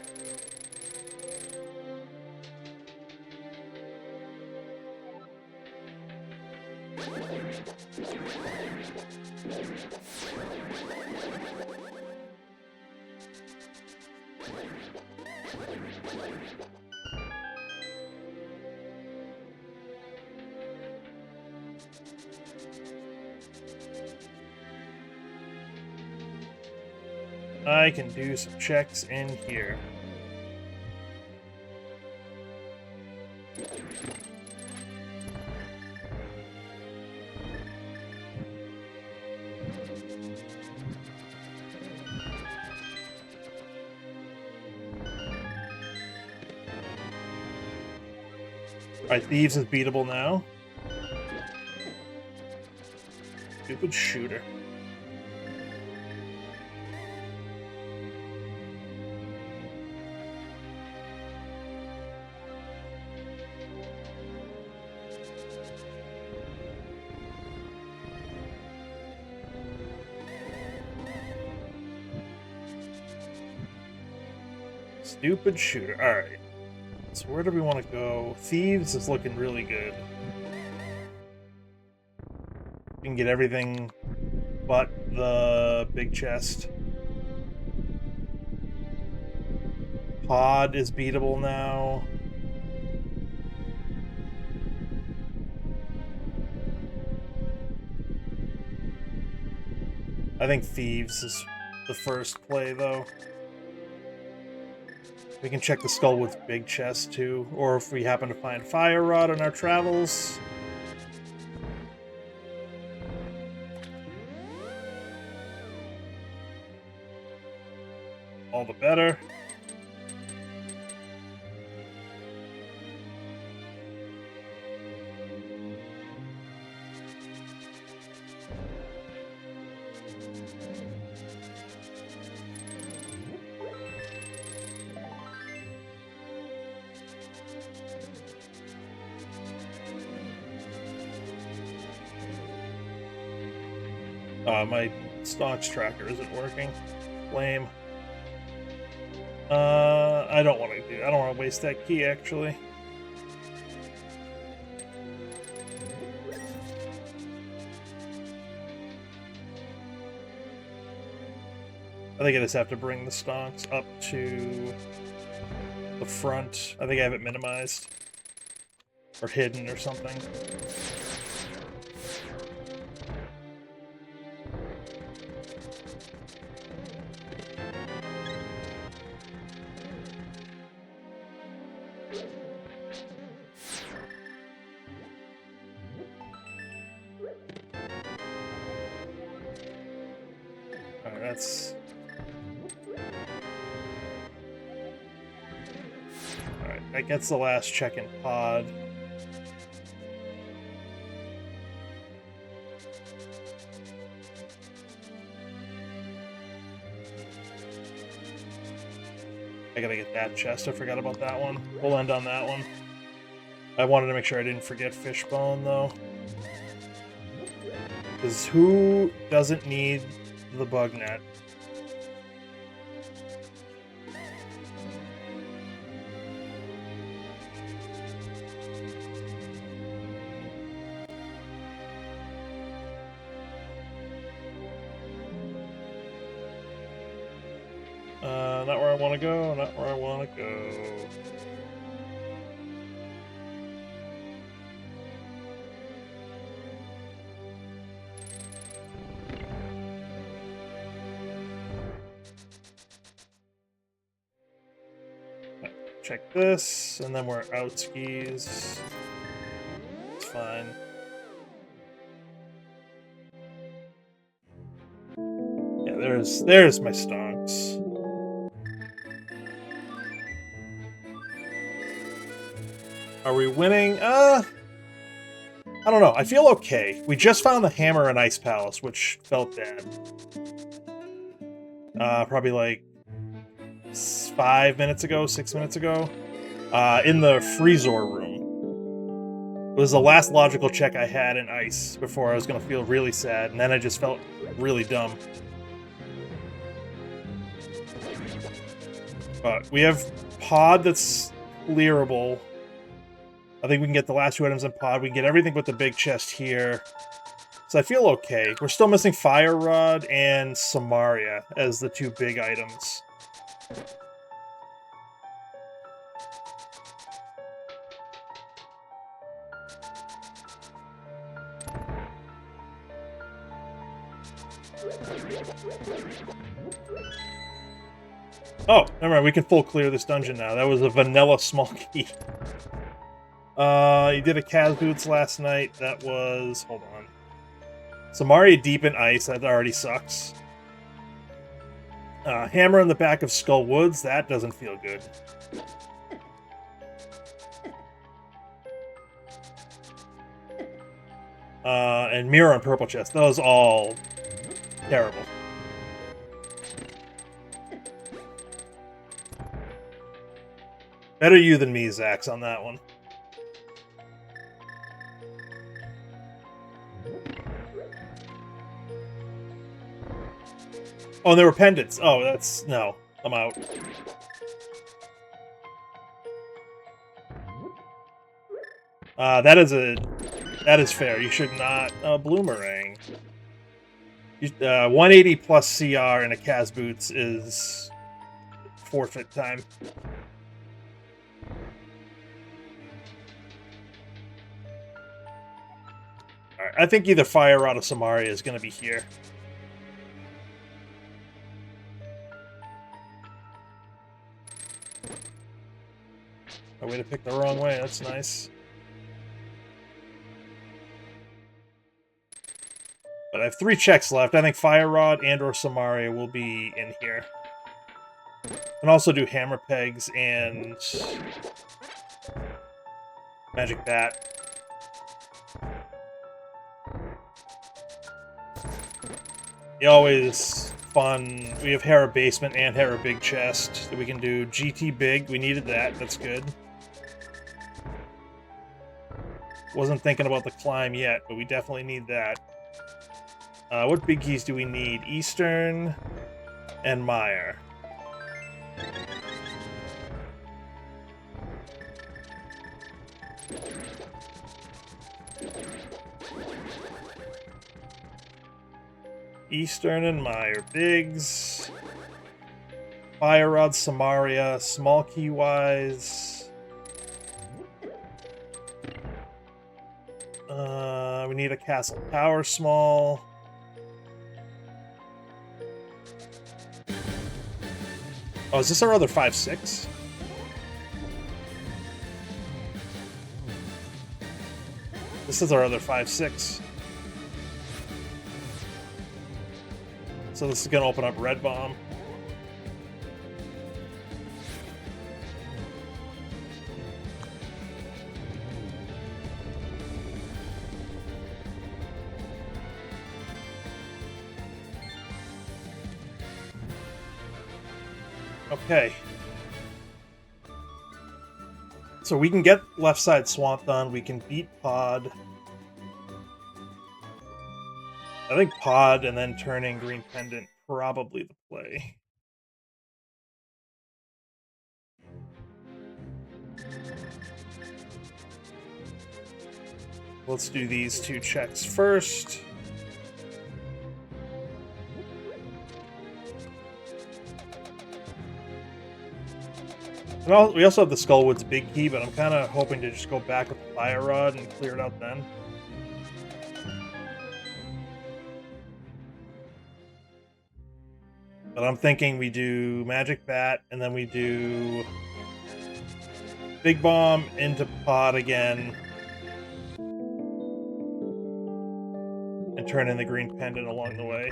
I can do some checks in here. Alright, Thieves is beatable now. Stupid shooter. Stupid shooter. Alright. So where do we want to go? Thieves is looking really good. We can get everything but the big chest. Pod is beatable now. I think Thieves is the first play, though. We can check the skull with big chest, too. Or if we happen to find Fire Rod on our travels. All the better. My stocks tracker isn't working. Lame. I don't want to waste that key, actually. I think I just have to bring the stonks up to the front. I think I have it minimized. Or hidden or something. That's... Alright, that gets the last check-in pod. I gotta get that chest, I forgot about that one. We'll end on that one. I wanted to make sure I didn't forget Fishbone, though. Because who doesn't need the bug net? Not where I want to go, not where I want to go. Check this, and then we're out skis. It's fine. Yeah, there's my stonks. Are we winning? I I don't know. I feel okay. We just found the Hammer and Ice Palace, which felt bad. Probably like 5 minutes ago, 6 minutes ago. In the Freezor room. It was the last logical check I had in Ice before I was going to feel really sad, and then I just felt really dumb. But we have Pod that's clearable. I think we can get the last 2 items in Pod. We can get everything but the big chest here. So I feel okay. We're still missing Fire Rod and Samaria as the 2 big items. Oh, never mind. We can full clear this dungeon now. That was a vanilla small key. You did a Kaz Boots last night. That was... Hold on. Samaria deep in ice. That already sucks. Hammer in the back of Skull Woods. That doesn't feel good. And Mirror on Purple Chest. Those all terrible. Better you than me, Zax, on that one. Oh, and there were pendants. Oh, that's... No. I'm out. That is fair. You should not... Bloomerang. 180 plus CR in a Kaz Boots is... forfeit time. Alright, I think either Fire Rod or Samaria is going to be here. Oh, way to pick the wrong way. That's nice. But I have 3 checks left. I think Fire Rod and or Samaria will be in here. And also do Hammer Pegs and... Magic Bat. Always fun. We have Hera Basement and Hera Big Chest that we can do. GT Big, we needed that. That's good. Wasn't thinking about the climb yet, but we definitely need that. What big keys do we need? Eastern and Meyer. Eastern and Meyer. Bigs. Fire Rod, Samaria. Small key wise. We need a Castle Tower small. Oh, is this our other 5-6? This is our other 5-6. So this is going to open up Red Bomb. Okay. So we can get left side Swamp done. We can beat Pod. I think Pod and then turning Green Pendant probably the play. Let's do these 2 checks first. Well, we also have the Skullwoods big key, but I'm kind of hoping to just go back with the Fire Rod and clear it out then. But I'm thinking we do Magic Bat, and then we do Big Bomb into Pod again. And turn in the Green Pendant along the way.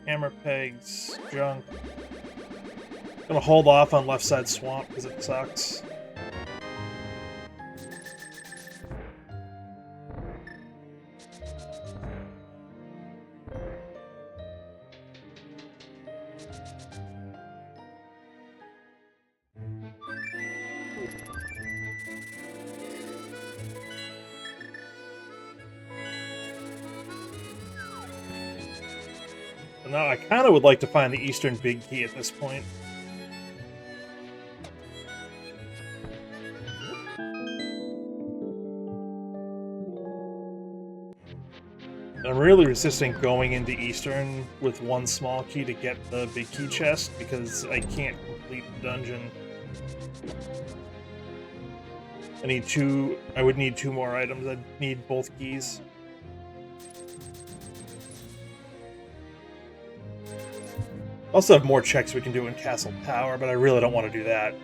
Hammer pegs, junk. Gonna hold off on left side swamp because it sucks. And now I kind of would like to find the eastern big key at this point. I'm really resisting going into Eastern with one small key to get the big key chest because I can't complete the dungeon. I would need 2 more items. I'd need both keys. Also have more checks we can do in Castle Tower, but I really don't want to do that.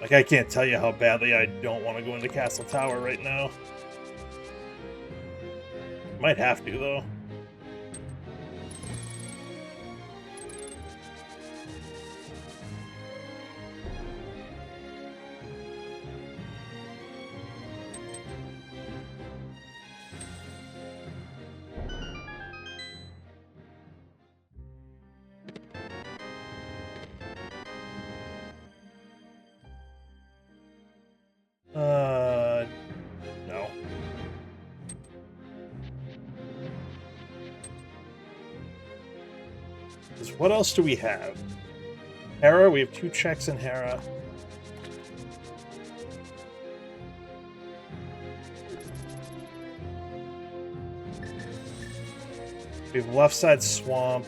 Like, I can't tell you how badly I don't want to go into Castle Tower right now. Might have to, though. No. What else do we have? Hera, we have 2 checks in Hera. We have left side swamp.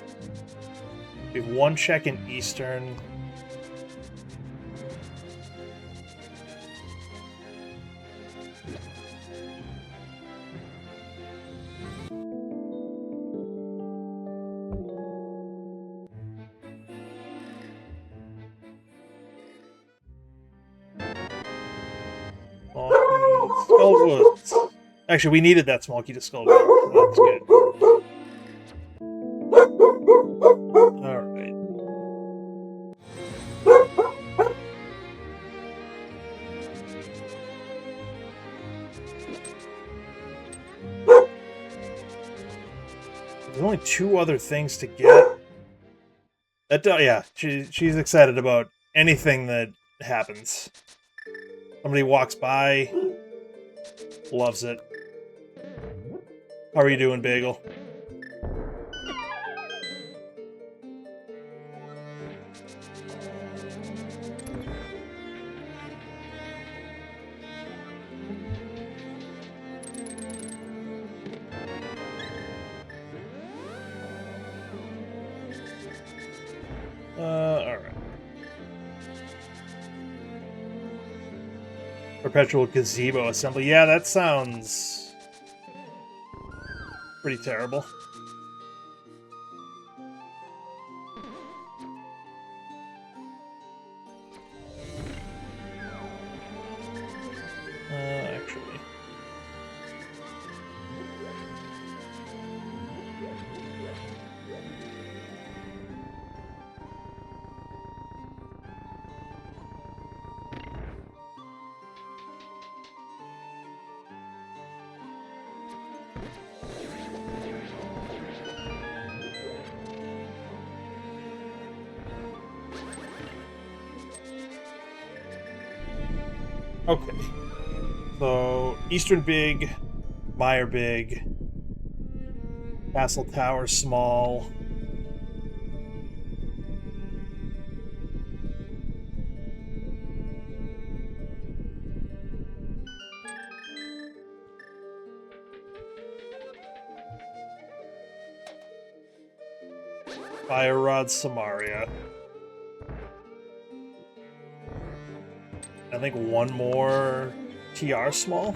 We have 1 check in Eastern. Skullwoods. Actually, we needed that small key to Skullwood. That's good. Alright. There's only 2 other things to get. Yeah, she's excited about anything that happens. Somebody walks by, loves it. How are you doing, Bagel? Alright. Perpetual gazebo assembly. Yeah, that sounds pretty terrible. Actually. Okay. So, Eastern big, Meyer big, Castle Tower small. Fire Rod Samaria. I think 1 more TR small.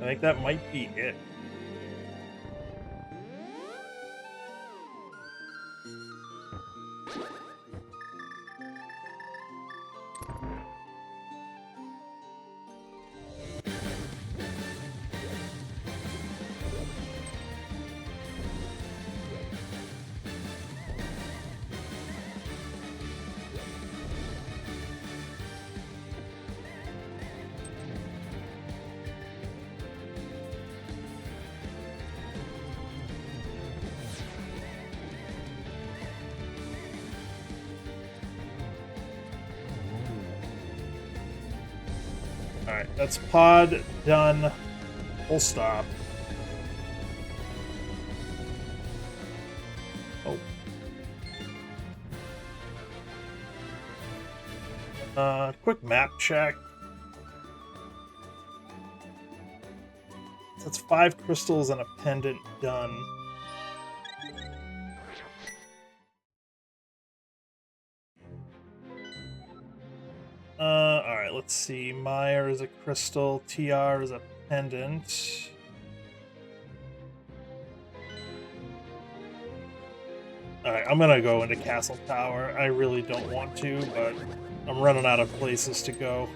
think that might be it. Alright, that's pod done. Full stop. Oh. Quick map check. That's 5 crystals and a pendant done. Alright, let's see. Meyer is a crystal, TR is a pendant. Alright, I'm gonna go into Castle Tower. I really don't want to, but I'm running out of places to go.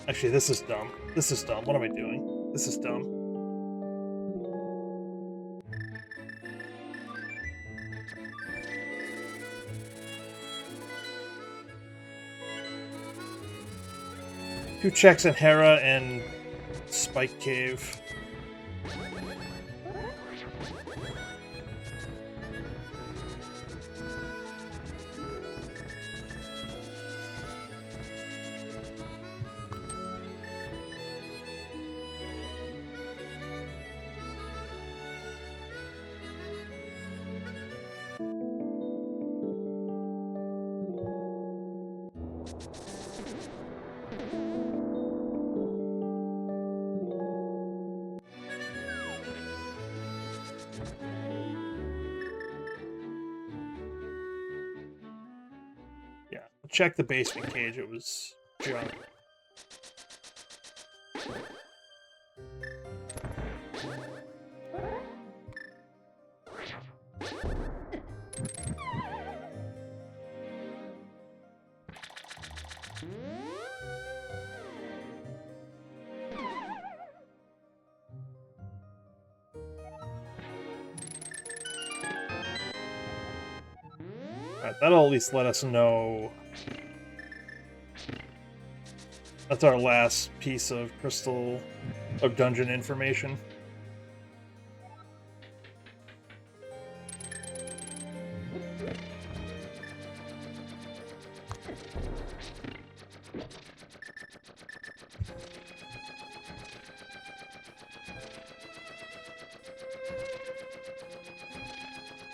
Actually, this is dumb. This is dumb. What am I doing? This is dumb. Two checks in Hera and Spike Cave. Check the basement cage, it was junk. Alright, that'll at least let us know. That's our last piece of crystal of dungeon information.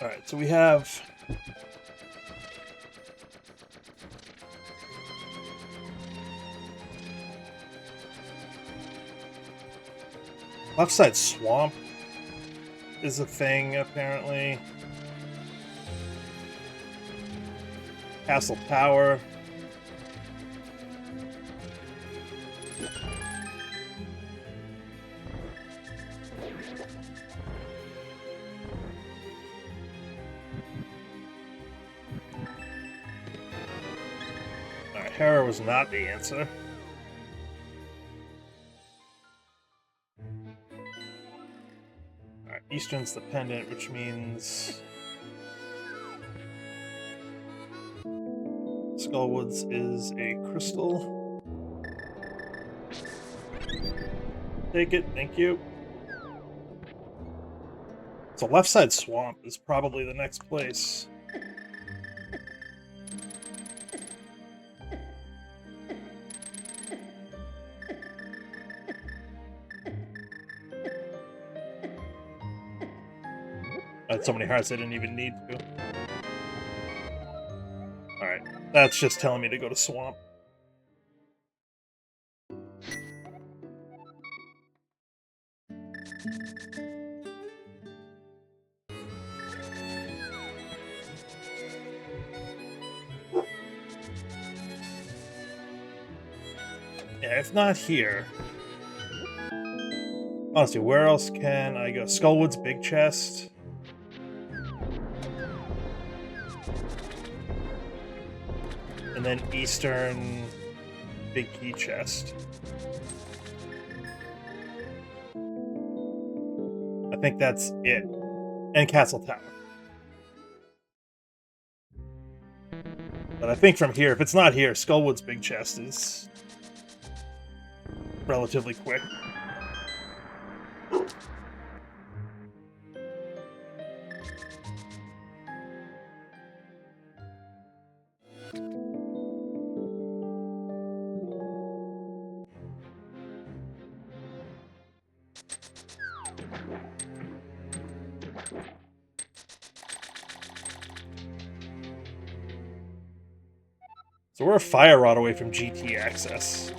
Alright, so we have left side swamp is a thing, apparently. Castle Tower. Alright, Hera was not the answer. Eastern's the pendant, which means Skullwoods is a crystal. Take it, thank you. So left side swamp is probably the next place. I had so many hearts I didn't even need to. Alright, that's just telling me to go to swamp. Yeah, if not here. Honestly, where else can I go? Skullwood's big chest. And then Eastern big key chest. I think that's it. And Castle Tower. But I think from here, if it's not here, Skullwood's big chest is relatively quick. So we're a fire rod away from GT access.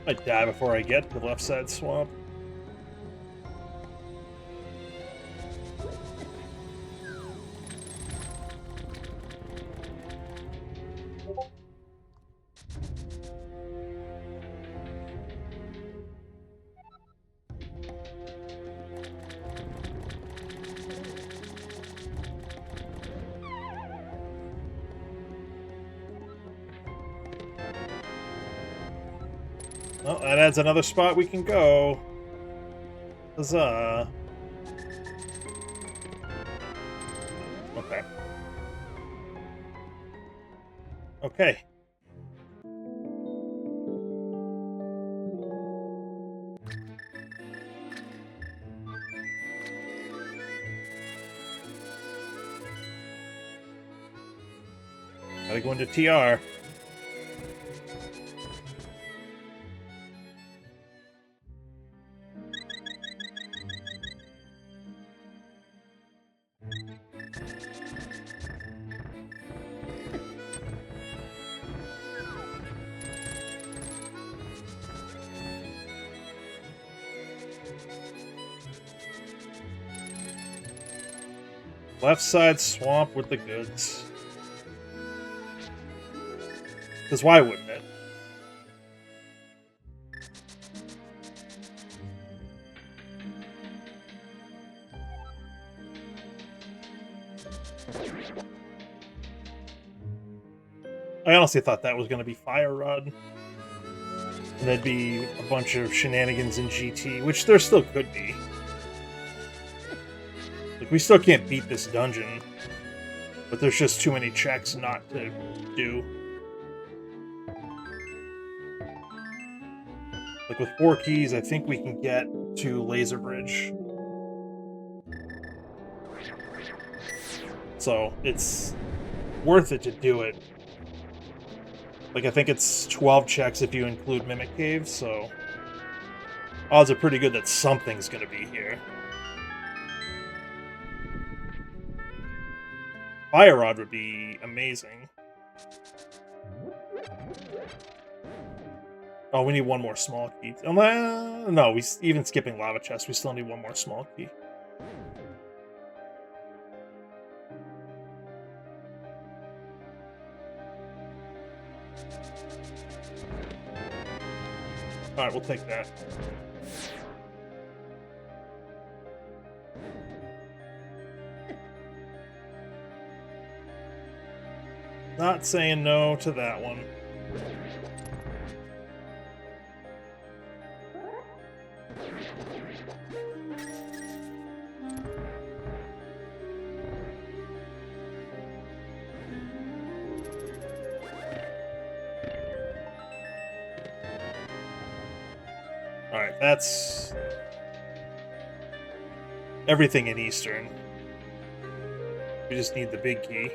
I die before I get to the left side swamp. Well, that adds another spot we can go. Huzzah. Okay. Okay. Gotta go into TR. Left side swamp with the goods. Because why wouldn't it? I honestly thought that was going to be Fire Rod. And there'd be a bunch of shenanigans in GT, which there still could be. Like, we still can't beat this dungeon, but there's just too many checks not to do. Like, with 4 keys, I think we can get to Laser Bridge. So, it's worth it to do it. Like, I think it's 12 checks if you include Mimic Cave, so odds are pretty good that something's gonna be here. Fire Rod would be amazing. Oh, we need one more small key. No, even skipping Lava Chest, we still need one more small key. Alright, we'll take that. Not saying no to that one. Alright, that's everything in Eastern. We just need the big key.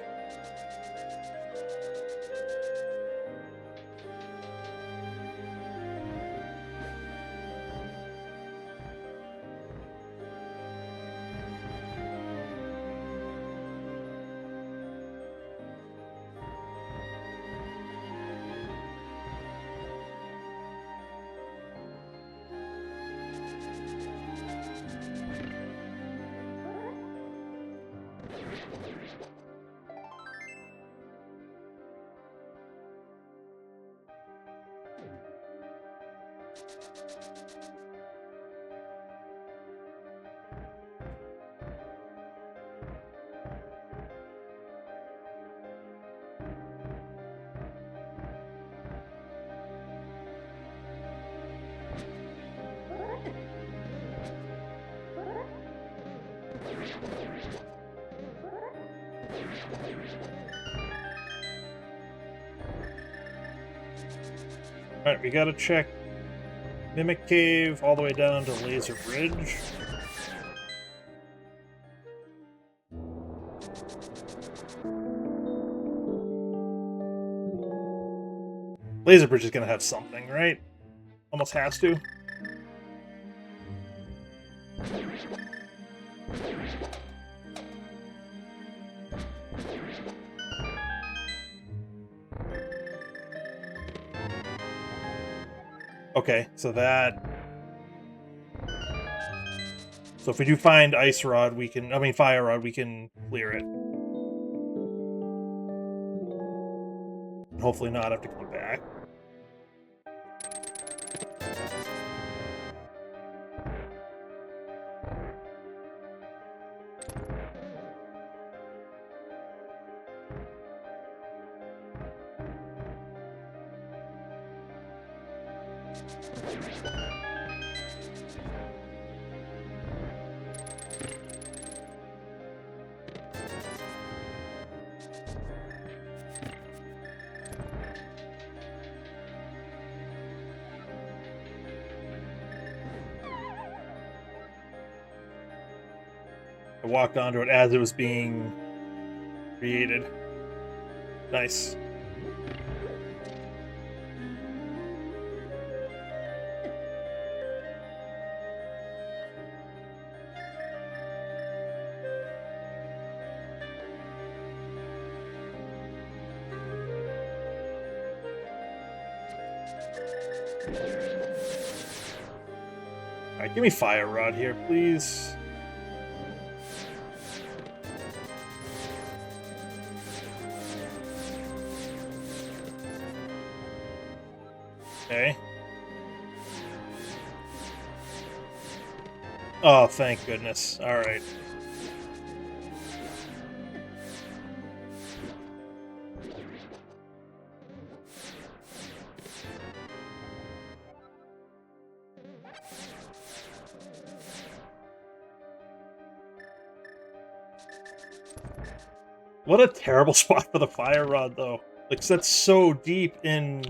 Alright, we gotta check Mimic Cave all the way down to Laser Bridge. Laser Bridge is gonna have something, right? Almost has to. Okay, so that... So if we do find Ice Rod, we can... I mean, Fire Rod, we can clear it. And hopefully not have to come back. I walked onto it as it was being created. Nice. Alright, give me Fire Rod here, please. Okay. Oh, thank goodness. Alright. What a terrible spot for the Fire Rod, though. Like, that's so deep in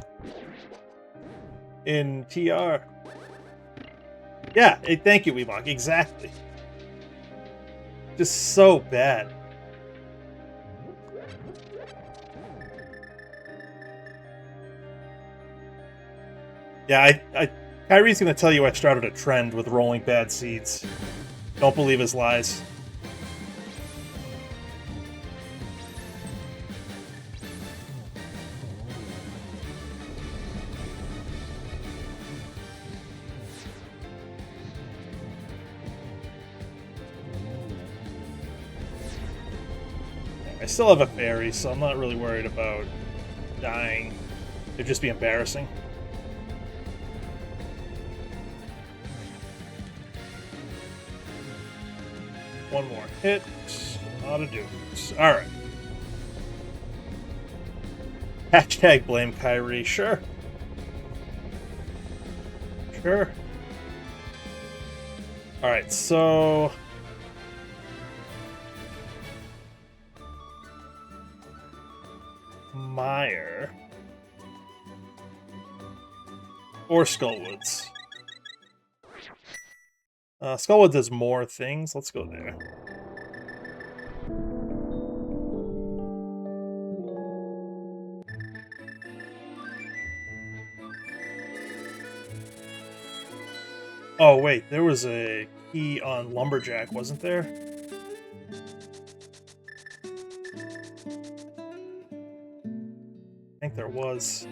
TR. Yeah, thank you, Weebach. Exactly. Just so bad. Yeah, Kyrie's gonna tell you I started a trend with rolling bad seeds. Don't believe his lies. I still have a fairy, so I'm not really worried about dying. It'd just be embarrassing. One more hit. Ought to do it. Alright. Hashtag blame Kyrie. Sure. Sure. Alright, so... Meyer. Or Skullwoods. Skullwoods does more things. Let's go there. Oh, wait. There was a key on Lumberjack, wasn't there? I think there was.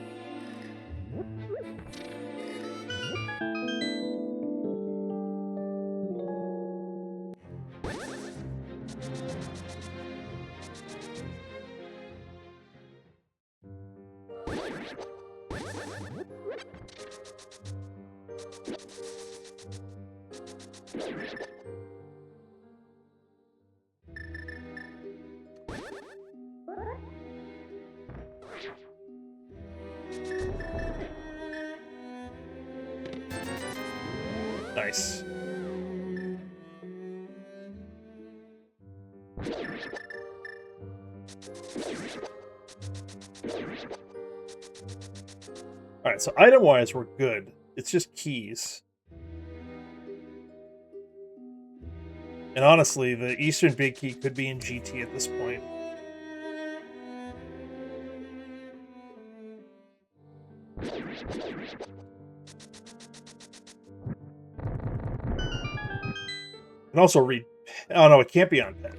Nice. Alright, so item-wise, we're good. It's just keys. And honestly, the Eastern Big Key could be in GT at this point. And also read... Oh no, it can't be on pen.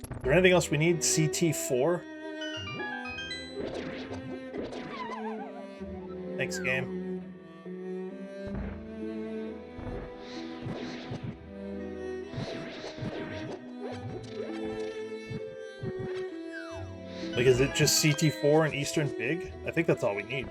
Is there anything else we need? CT4? Thanks, game. Like, is it just CT4 and Eastern Big? I think that's all we need.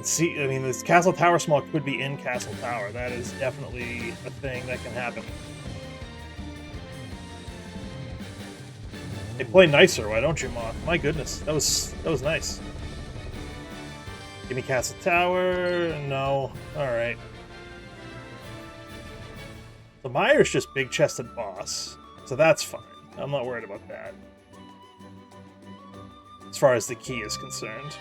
See, I mean, this Castle Tower Small could be in Castle Tower. That is definitely a thing that can happen. They play nicer, why don't you, Moth? My goodness, that was nice. Give me Castle Tower. No. Alright. The Meyer's just big chested boss, so that's fine. I'm not worried about that. As far as the key is concerned.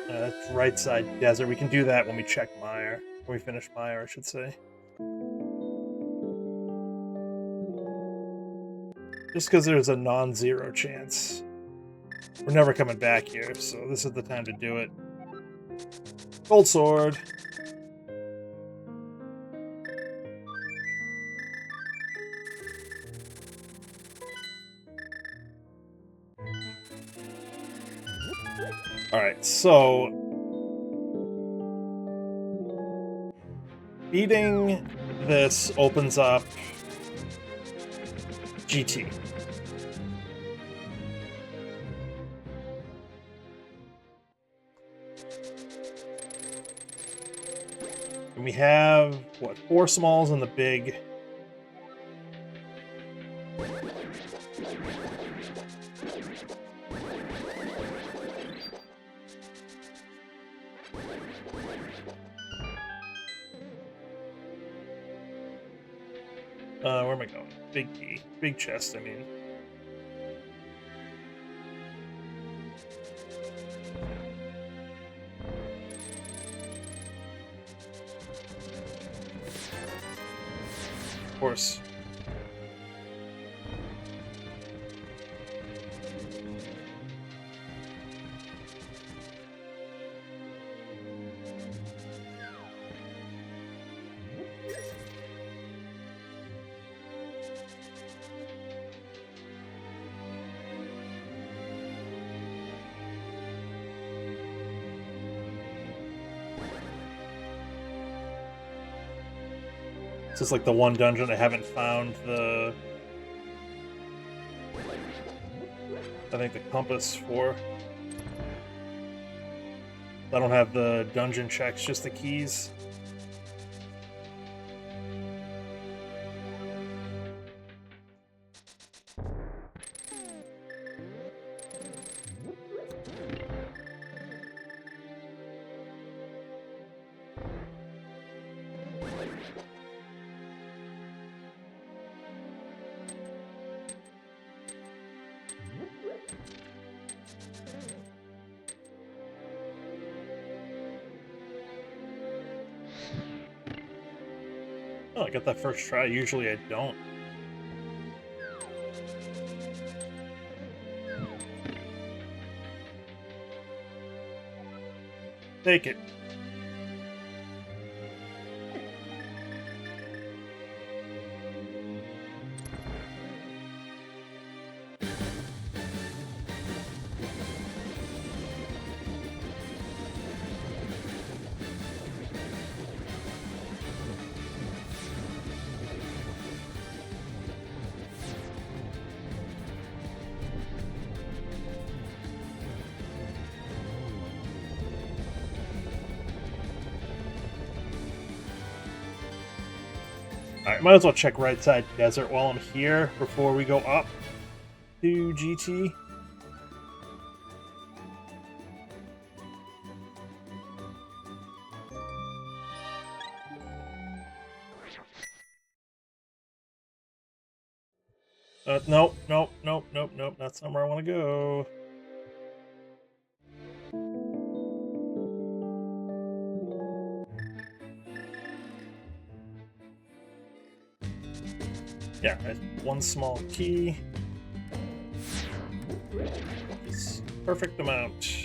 That's right side desert. We can do that when we check Meyer. When we finish Meyer, I should say. Just because there's a non-zero chance. We're never coming back here, so this is the time to do it. Gold sword. Alright, so... beating this opens up GT. And we have, what, 4 smalls in the big. Where am I going? Big key. Big chest, I mean. course. This is like the one dungeon I haven't found I think the compass for. I don't have the dungeon checks, just the keys. Oh, I got that first try. Usually I don't. Take it. Alright, might as well check right side desert while I'm here before we go up to GT. Nope, nope, nope, nope, nope. That's not where I want to go. Yeah, one small key. It's perfect amount.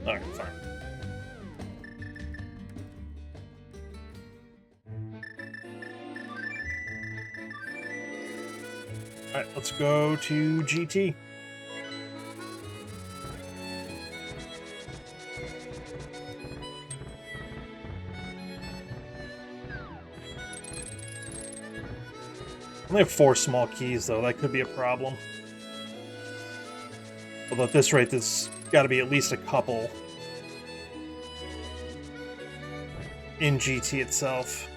Alright, fine. Alright, let's go to GT. I only have 4 small keys, though. That could be a problem. Although at this rate, there's got to be at least a couple in GT itself.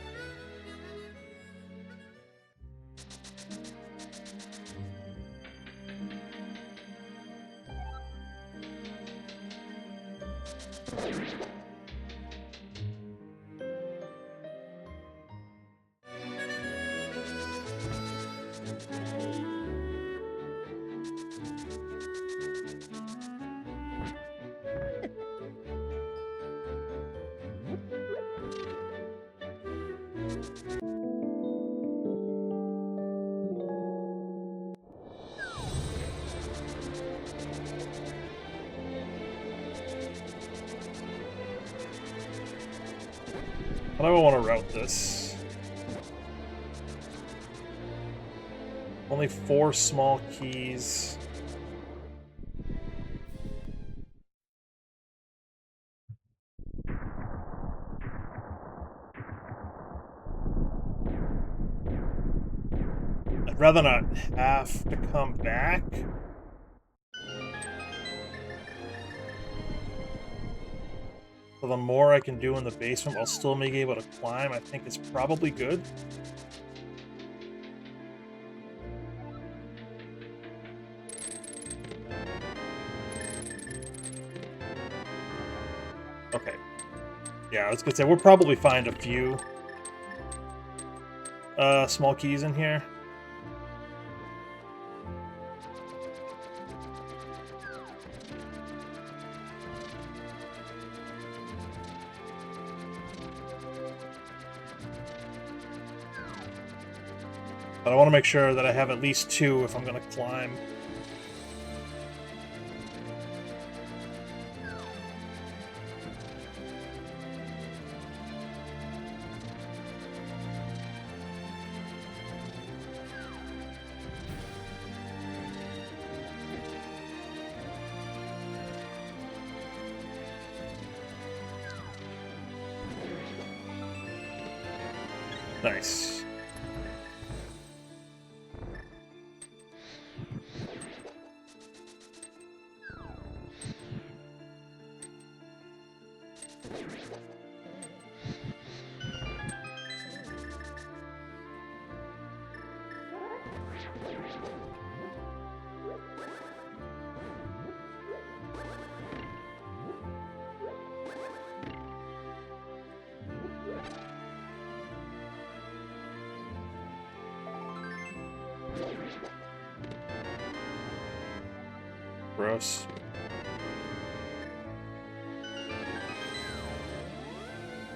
How do I want to route this? Only 4 small keys. I'd rather not have to come back. So the more I can do in the basement while still being able to climb, I think is probably good. Okay. Yeah, I was gonna say, we'll probably find a few small keys in here. But I want to make sure that I have at least 2 if I'm going to climb. Nice. Gross.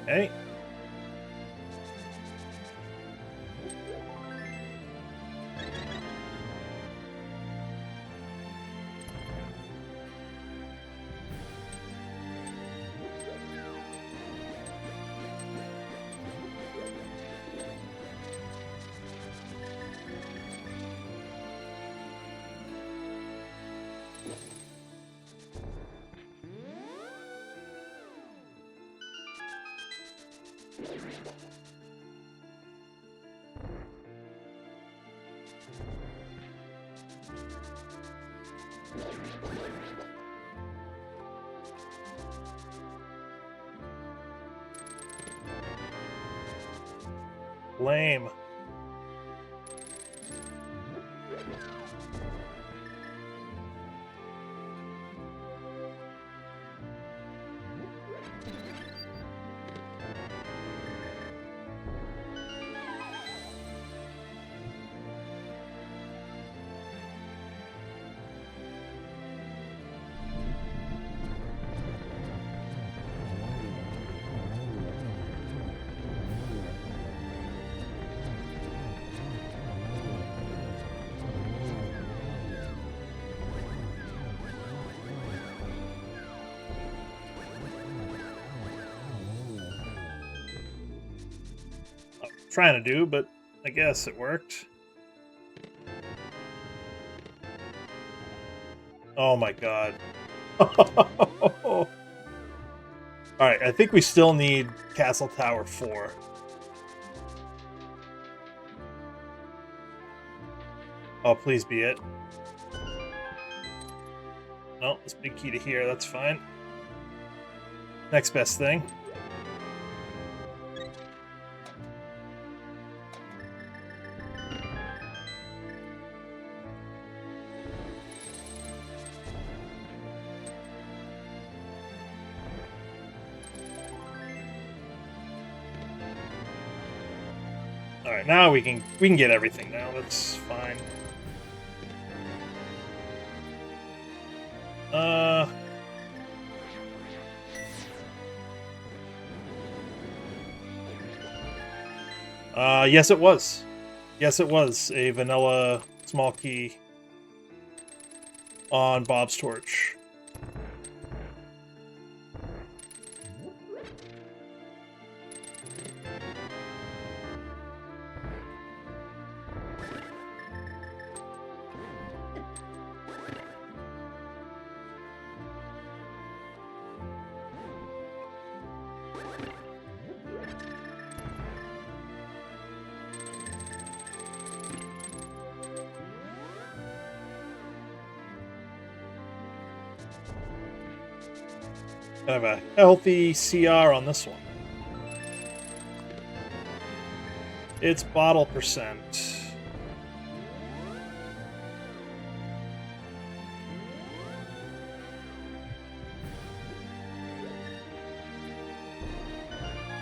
Hey. Lame. Trying to do, but I guess it worked. Oh my god. Alright, I think we still need Castle Tower 4. Oh, please be it. No, it's big key to here, that's fine. Next best thing. Alright, now we can get everything now, that's fine. Yes it was. Yes it was a vanilla small key on Bob's torch. Kind of a healthy CR on this one. It's bottle percent.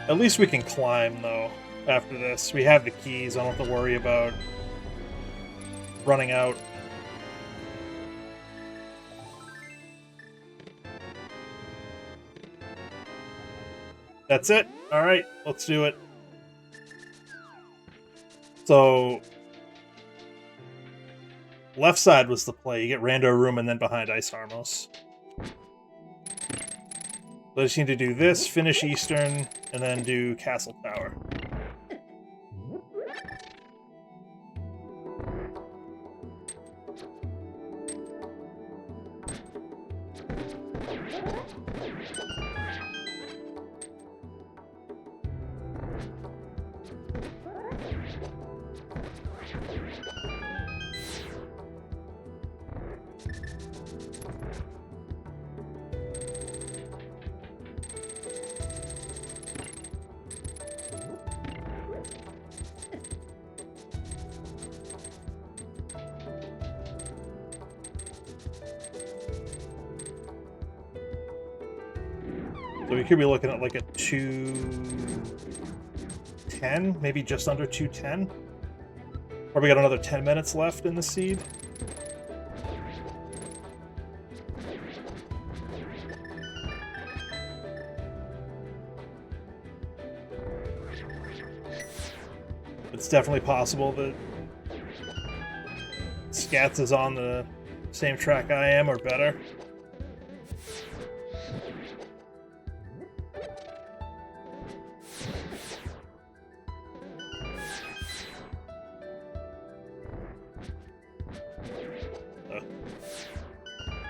At least we can climb, though, after this. We have the keys. I don't have to worry about running out. That's it. All right, let's do it. So, left side was the play. You get Rando Room and then behind Ice Harmos. So I just need to do this, finish Eastern, and then do Castle Tower. So we could be looking at like a 210, maybe just under 210. Or we got another 10 minutes left in the seed. It's definitely possible that Scats is on the same track I am or better.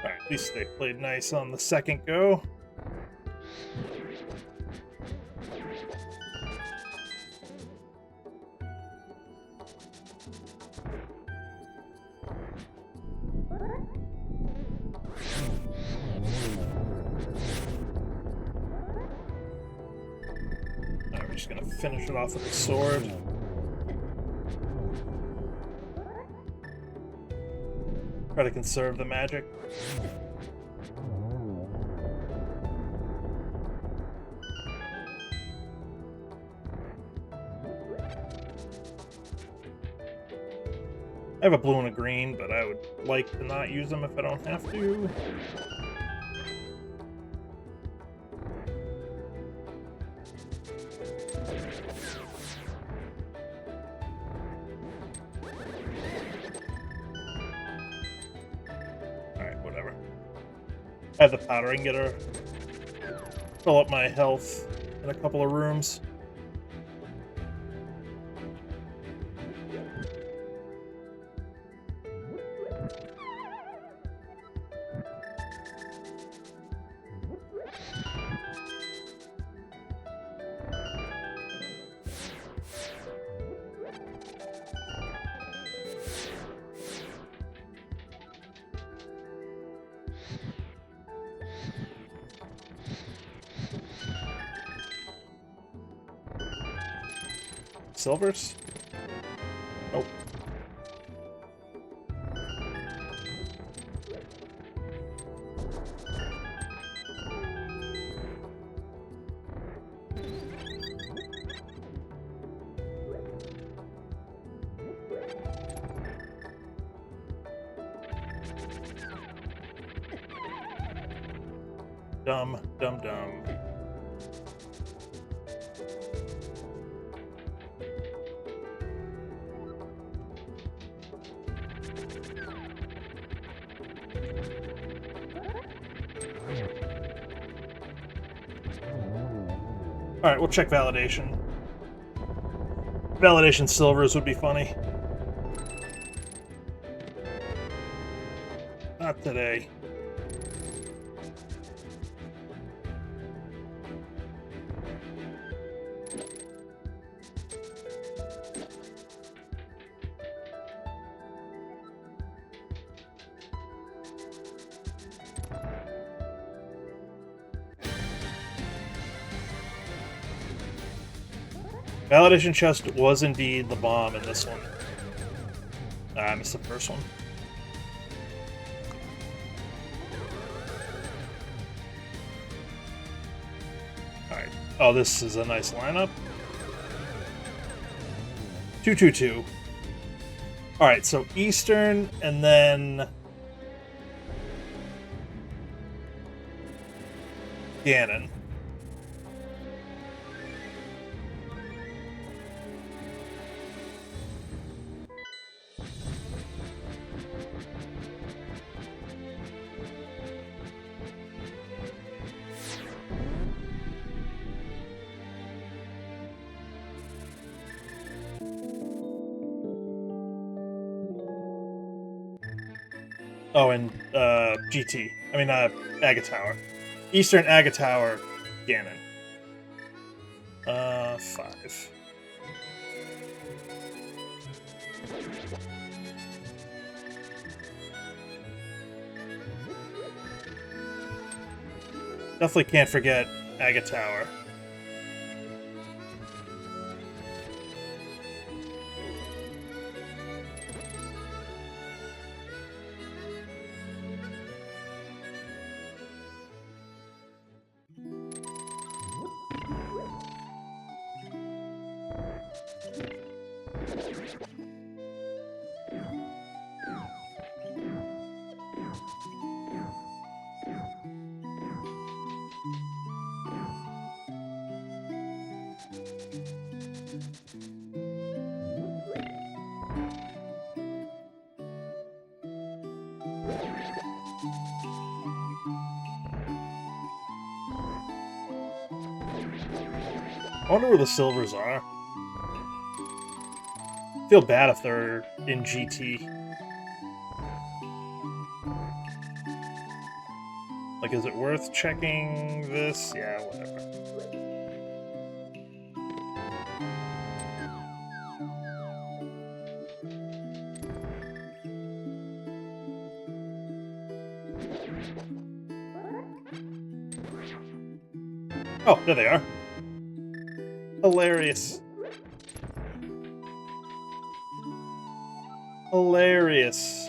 At least they played nice on the second go. Alright, we're just gonna finish it off with the sword. Try to conserve the magic. I have a blue and a green, but I would like to not use them if I don't have to. Alright, whatever. I have the powder. I can get her. Fill up my health in a couple of rooms. Silvers? Nope. Dumb, dumb, dumb. Alright, we'll check validation. Validation silvers would be funny. Not today. Validation chest was indeed the bomb in this one. I missed the first one. Alright. Oh, this is a nice lineup. 222. All right, so Eastern and then Ganon. Oh, and GT. I mean, Agatower. Eastern Agatower, Ganon. 5. Definitely can't forget Agatower. I wonder where the silvers are. I feel bad if they're in GT. Like, is it worth checking this? Yeah, whatever. Oh, there they are. Hilarious. Hilarious.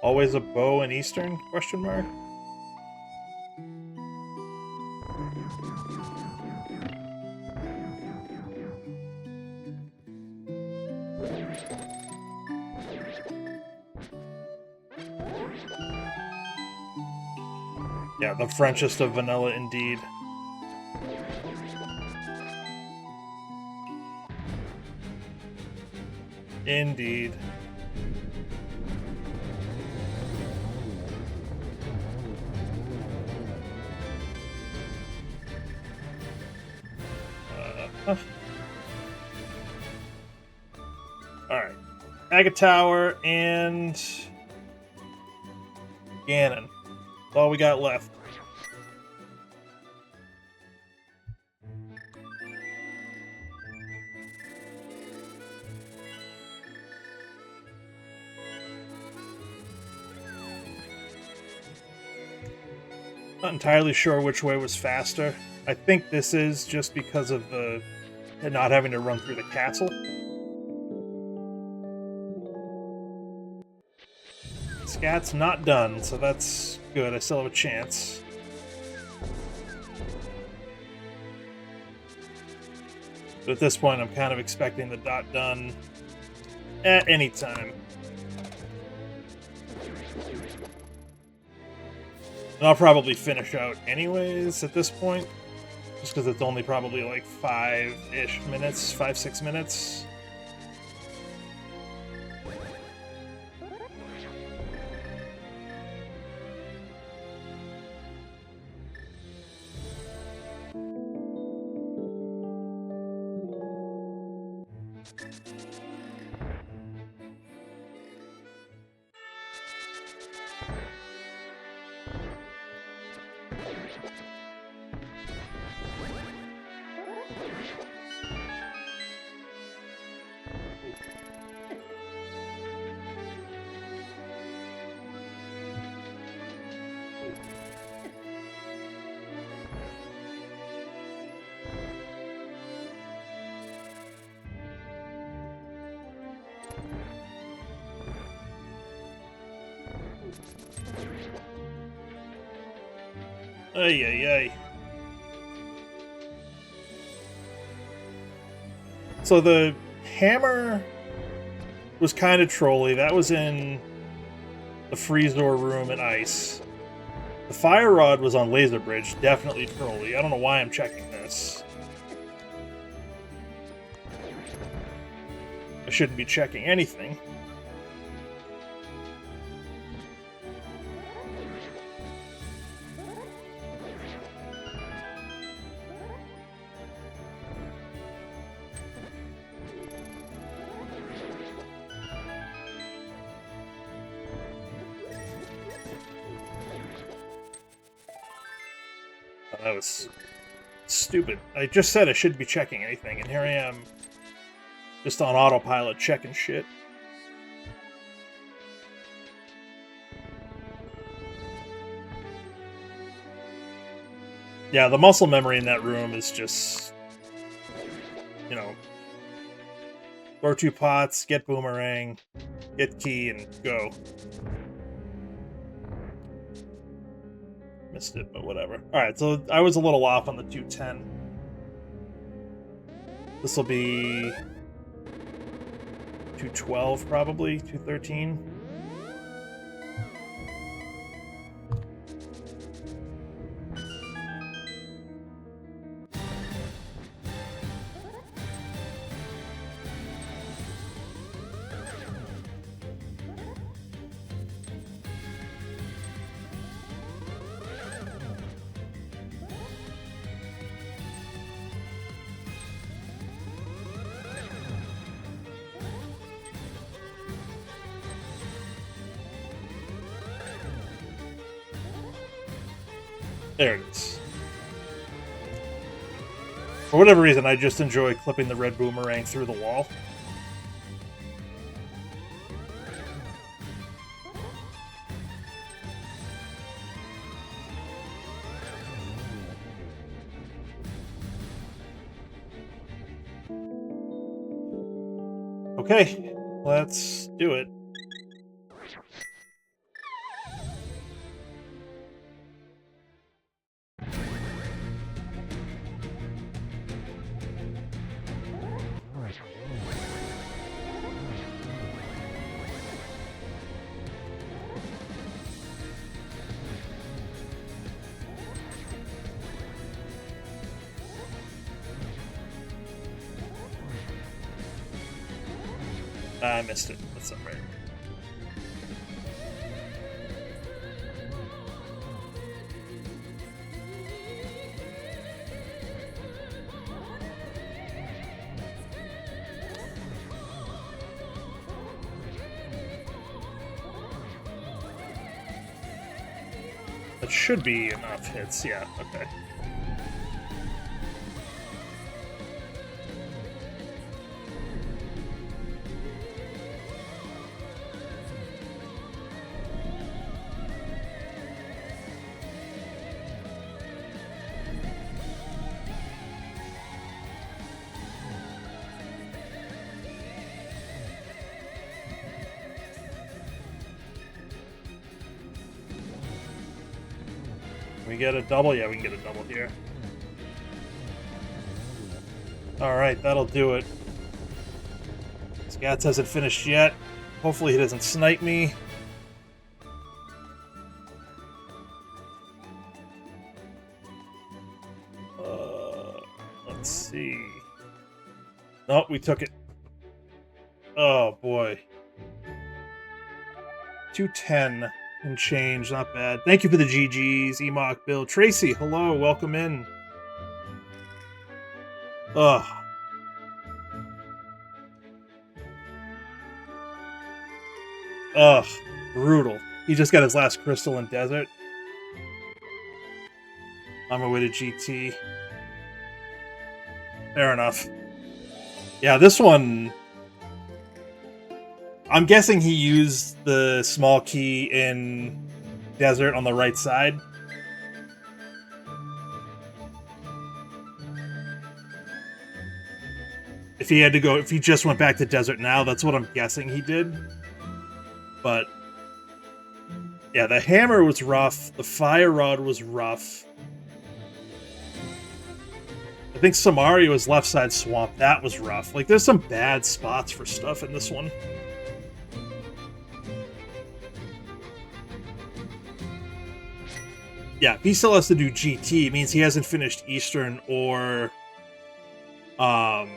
Always a bow in Eastern? Question mark. Yeah, the Frenchest of vanilla indeed. Indeed. Alright. Agatower and Ganon. That's all we got left. Not entirely sure which way was faster. I think this is just because of the not having to run through the castle. Scat's not done, so that's good. I still have a chance. But at this point, I'm kind of expecting the dot done at any time. And I'll probably finish out anyways at this point, just because it's only probably like 5-ish minutes, 5-6 minutes. Ay, ay, ay. So the hammer was kind of trolly. That was in the freeze door room in ice. The fire rod was on Laser Bridge, definitely trolly. I don't know why I'm checking this. I shouldn't be checking anything. That was stupid. I just said I shouldn't be checking anything, and here I am, just on autopilot checking shit. Yeah, the muscle memory in that room is just, you know, throw 2 pots, get boomerang, get key, and go. Missed it, but whatever. Alright, so I was a little off on the 210. This will be 212 probably, 213. There it is. For whatever reason, I just enjoy clipping the red boomerang through the wall. Okay, let's do it. I missed it. That's not right. That should be enough hits, yeah, okay. We get a double? Yeah, we can get a double here. Alright, that'll do it. Scats hasn't finished yet. Hopefully he doesn't snipe me. Let's see. Nope, we took it. Oh, boy. 210 and change, not bad. Thank you for the GGs, Emok, Bill. Tracy, hello, welcome in. Ugh. Ugh, brutal. He just got his last crystal in desert. On my way to GT. Fair enough. Yeah, this one... I'm guessing he used the small key in desert on the right side. If he had to go, if he just went back to desert now, that's what I'm guessing he did. But Yeah, the hammer was rough. The fire rod was rough. I think Samaria was left side swamp. That was rough. Like, there's some bad spots for stuff in this one. Yeah, if he still has to do GT, it means he hasn't finished Eastern or Aga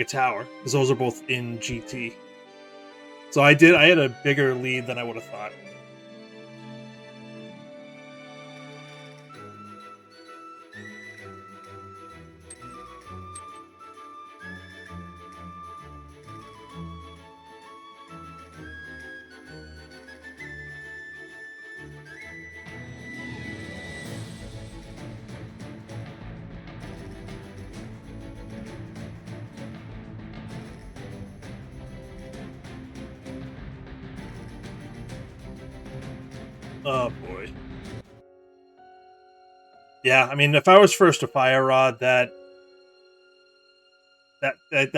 Tower, because those are both in GT. So I had a bigger lead than I would have thought. Oh boy. Yeah, I mean, if I was first to Fire Rod, that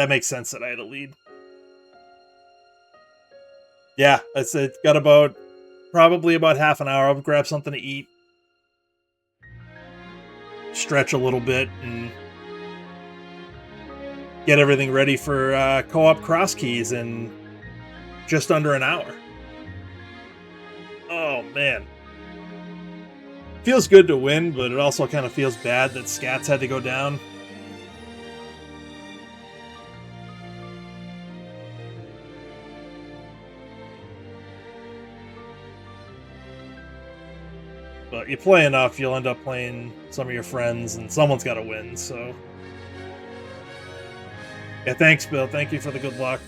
makes sense that I had a lead. Yeah, it's got probably about half an hour. I'll grab something to eat, stretch a little bit, and get everything ready for co-op cross keys in just under an hour. Oh man. Feels good to win, but it also kind of feels bad that Scats had to go down. But you play enough, you'll end up playing some of your friends, and someone's got to win, so... Yeah, thanks, Bill. Thank you for the good luck.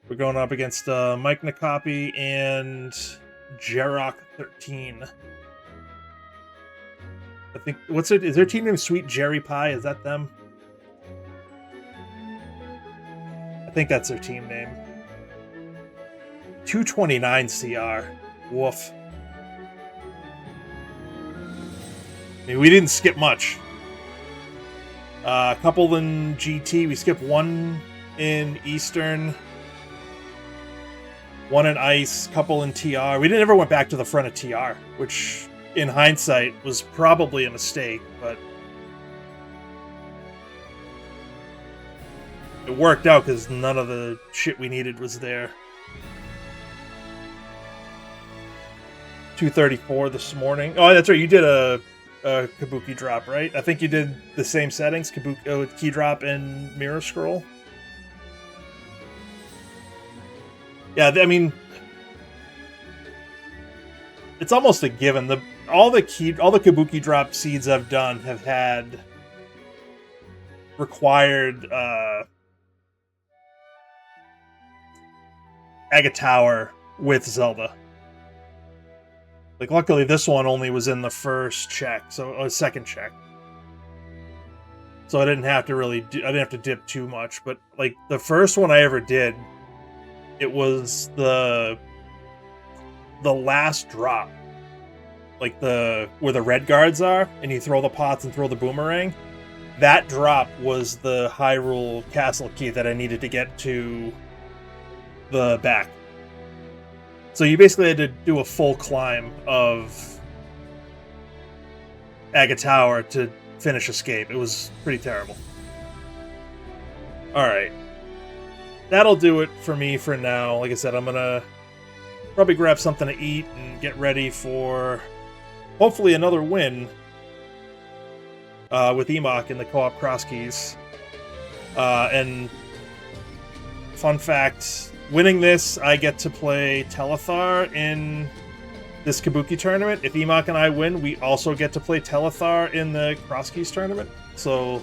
We're going up against Mike Nakapi and Jerok13. I think... Is their team name Sweet Jerry Pie? Is that them? I think that's their team name. 229 CR. Woof. I mean, we didn't skip much. A couple in GT. We skipped one in Eastern. One in Ice. Couple in TR. We never went back to the front of TR, which, in hindsight, was probably a mistake, but it worked out because none of the shit we needed was there. 234 this morning. Oh, that's right. You did a Cabookey drop, right? I think you did the same settings, Cabookey with key drop and mirror scroll. Yeah, I mean, it's almost a given. All the Cabookey drop seeds I've done have had required Aga Tower with Zelda. Like, luckily, this one only was in the first check, second check. So I didn't have to dip too much. But like the first one I ever did, it was the last drop, like where the red guards are, and you throw the pots and throw the boomerang. That drop was the Hyrule Castle key that I needed to get to the back. So you basically had to do a full climb of Aga Tower to finish Escape. It was pretty terrible. Alright. That'll do it for me for now. Like I said, I'm gonna probably grab something to eat and get ready for hopefully another win with Emok in the co-op cross keys. And fun fact, winning this, I get to play Telethar in this Cabookey tournament. If Emok and I win, we also get to play Telethar in the cross keys tournament. So, it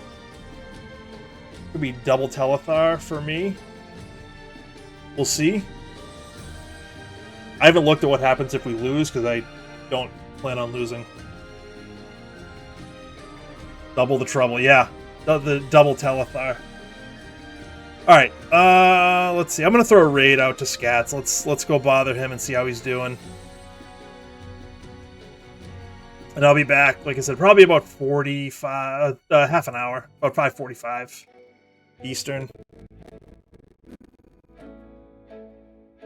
could be double Telethar for me. We'll see. I haven't looked at what happens if we lose, because I don't plan on losing. Double the trouble, yeah. The double Telethar. Alright, let's see. I'm gonna throw a raid out to Scats. Let's go bother him and see how he's doing. And I'll be back, like I said, probably about 45, half an hour. About 5:45 Eastern.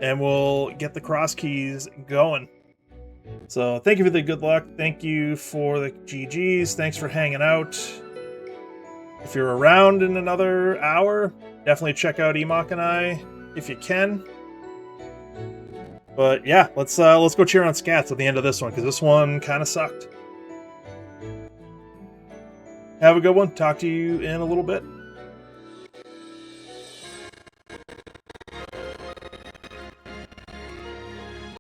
and we'll get the cross keys going. So thank you for the good luck. Thank you for the GGs. Thanks for hanging out. If you're around in another hour, definitely check out Emok and I if you can. But yeah, let's go cheer on Scats at the end of this one, because this one kind of sucked. Have a good one. Talk to you in a little bit.